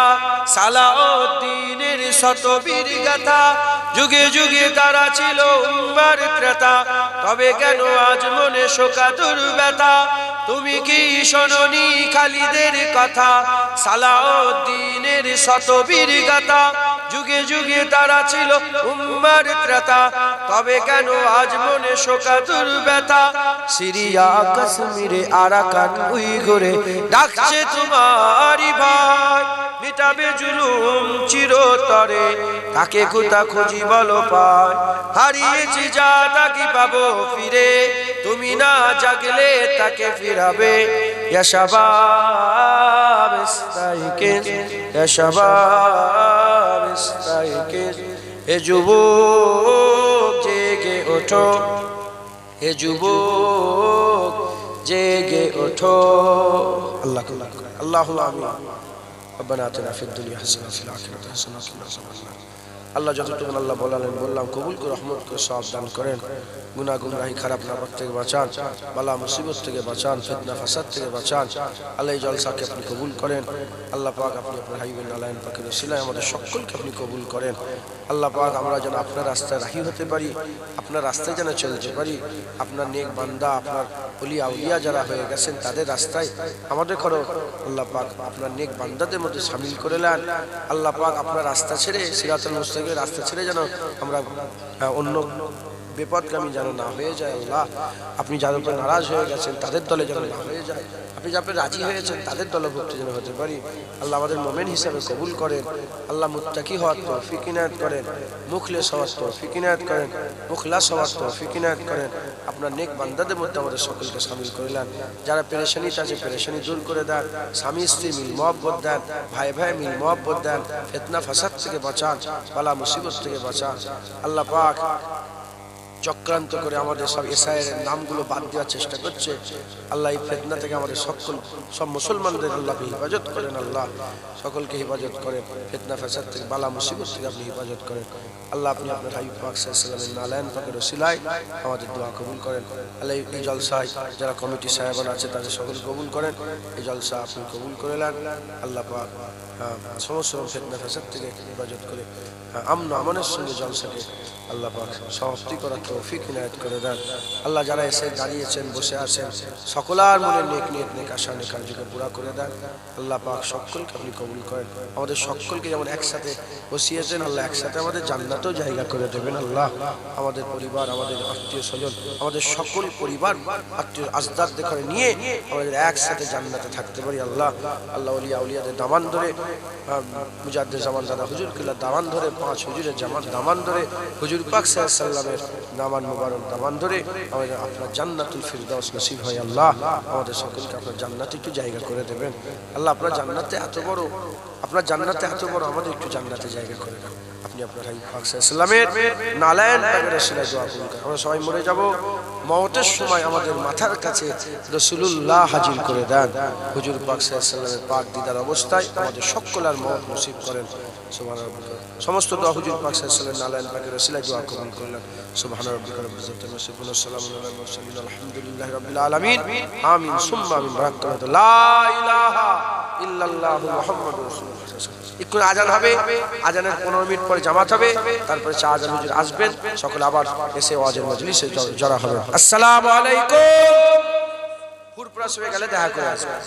সালাউদ্দিনের শতবীর গাথা। যুগে যুগে তারা ছিল উম্মার ত্রাতা, তবে কেন আজ মনে শোকাতুর ব্যথা। তুমি কি শোনোনি খালিদের কথা, সালাউদ্দিনের শতবীর গাথা। যুগে যুগে তারা ছিল উম্মার ত্রাতা, তবে কেন আজ মনে শোকাতুর ব্যথা। সিরিয়া কাশ্মীরে আরাকান উইঘুরে ডাকছে তোমারই ভাই। মিটাবে জুলুম চিরতরে, তাকে কোথা খুঁজি বলো পায়। হারিয়েছি যা তা কি পাবো ফিরে, তুমি না জাগলে তাকে ফিরাবে। ইয়া শাবাব ইস্তাইকিজ, ইয়া শাবাব ইস্তাইকিজ। হে যুবক জেগে ওঠো, হে যুবক জেগে ওঠো। আল্লাহ আল্লাহুম্মা আমিন। রব্বানা আতিনা ফিদ দুনিয়া হাসানাতান ওয়া ফিল আখিরাতি হাসানাতান ওয়া কিনা আযাবান্নার। আল্লাহ যতটুকু আল্লাহ বলালেন বললাম কবুল করে রহমত করে সওয়াব দান করেন। গুনাহ গুমরাহি খারাপ নাপাক থেকে বাঁচান, বালা মুসিবত থেকে বাঁচান, ফিতনা ফাসাদ থেকে বাঁচান। আল্লাহ এই জলসাকে আপনি কবুল করেন। আল্লাহ পাক আপনি আপনার হাবিবুল আলাইন পাকের ওসিলায় আমাদের সকলকে আপনি কবুল করেন। আল্লাহ পাক আমরা যেন আপনার রাস্তায় রাহি হতে পারি, আপনার রাস্তায় যেন চলতে পারি। আপনার নেক বান্দা, আপনার ওলিয়া আউলিয়া যারা হয়ে গেছেন তাদের রাস্তায় আমাদের করো। আল্লাহ পাক আপনার নেক বান্দাদের মধ্যে শামিল করে নেন। আল্লাহ পাক আপনার রাস্তা ছেড়ে, সিরাতুল মুস্তাকিমের রাস্তা ছেড়ে যেন আমরা অন্য বিপদগামী যেন না হয়ে যায়। আল্লাহ আপনি যাদের উপর নারাজ হয়ে গেছেন তাদের দলে যেন না হয়ে যায়, আপনি যাদের রাজি হয়েছেন তাদের দলভুক্ত যেন হতে পারি। আল্লাহ আমাদের মোমেন হিসাবে কবুল করেন। আল্লাহ মুত্তাকি হওয়ার তৌফিক ইনায়াত করেন, মুখলেস হওয়ার তৌফিক ইনায়াত করেন, মুখলাস হওয়ার তৌফিক ইনায়াত করেন। আপনার নেক বান্দাদের মধ্যে আমাদের সকলকে শামিল করে নেন। যারা পেরেশানিতে আছে পেরেশানি দূর করে দেন, স্বামী স্ত্রী মিল মহব্বত দেন, ভাই ভাই মিল মহব্বত দেন, ফিতনা ফাসাদ থেকে বাঁচান, বালা মুসিবত থেকে বাঁচান। আল্লাহ পাক চক্রান্ত করে আমাদের সব এসআইয়ের নামগুলো বাদ দেওয়ার চেষ্টা করছে। আল্লাহ এই ফিতনা থেকে আমাদের সব মুসলমানদের আল্লাহ হেফাজত করেন। আল্লাহ সকলকে হেফাজত করেন, ফিতনা ফাসাদ থেকে বালা মুসিবত থেকে আপনি হেফাজত করেন। আল্লাহ আপনি আপনার হাবিব পাক সাল্লাল্লাহু আলাইহি ওয়াসাল্লামের নালায়েন পাকের ওসিলায় আমাদের দোয়া কবুল করেন। আল্লাহ এই জলসায় যারা কমিটি সাহেবান আছে তাদের সকল কবুল করেন। এই জলসা আপনি কবুল করে নেন। আল্লাহ পাক সমস্ত ফিতনা ফাসাদ থেকে হেফাজত করে আমন আমানের সঙ্গে জলসাকে আল্লাহ পাক সমাপ্তি করার তৌফিক ইনায়াত করে দেন। আল্লাহ যারা এসে দাঁড়িয়েছেন, বসে আছেন, সকলার মনে নেক নিয়ত, নেক আশা, নেক আরজুকে পুরা করে দেন। আল্লাহ পাক সকলকে আপনি কবুল করেন। আমাদের সকলকে যেমন একসাথে বসিয়েছেন, আল্লাহ একসাথে আমাদের জান্নাতেও জায়গা করে দেবেন। আল্লাহ আমাদের পরিবার, আমাদের আত্মীয় স্বজন, আমাদের সকল পরিবার আত্মীয় আজদাদ করে নিয়ে আমাদের একসাথে জান্নাতে থাকতে পারি। আল্লাহ আল্লাহ ওলিয়া আউলিয়াদের দামান ধরে মুজাদ্দিদ জামান দাদা হুজুর কিল্লা দামান ধরে 5 হুজুরের জামান দামান ধরে হুজুর পাক সাল্লাল্লাহু আলাইহি ওয়াসাল্লামের দামান মুবারক দামান ধরে আমাদের আপনার জান্নাতুল ফিরদাউস নসিব হয় আল্লাহ। আমাদের সকলকে আপনার জান্নাতে একটু জায়গা করে দেবেন আল্লাহ। আপনার জান্নাতে এত বড়, আপনার জান্নাতে এত বড়, আমাদের একটু জান্নাতে জায়গা করে দেন আপনি। আপনার হাবিব পাক সাল্লাল্লাহু আলাইহি ওয়াসাল্লামের নালায়েন পাকের রাসূলের দোয়া কবুল করুন। আমরা সবাই মরে যাব, মওতের সময় আমাদের মাথার কাছে রাসূলুল্লাহ হাজির করে দেন। হুজুর পাক সাল্লাল্লাহু আলাইহি ওয়াসাল্লামের পাক দিদার অবস্থায় আমাদের সকলের মওত নসিব করেন। সুবহানাল্লাহ। সমস্ত দোয়া হুজুর পাক সাল্লাল্লাহু আলাইহি ওয়াসাল্লামের নালায়েন পাকের রাসূলের দোয়া কবুল করলেন। সুবহানা রাব্বিকা রাব্বিল ইজ্জাতি আম্মা ইয়াসিফুন ওয়া সালামুন আলাল মুরসালিন আলহামদুলিল্লাহি রাব্বিল আলামিন। আমিন সুম্মা আমিন। বারাকাতুহু। লা ইলাহা ইল্লাল্লাহু মুহাম্মাদুর রাসূলুল্লাহ। একটু আজান হবে, আজানের 15 মিনিট পরে জামাত হবে, তারপরে শাহ আজান হুজুর আসবেন, সকলে আবার এসে ওয়াজের মজলিসে জড়া হবে। আসসালামু আলাইকুম। হুরপুরা সবে গেলে দেখা করে আসবেন।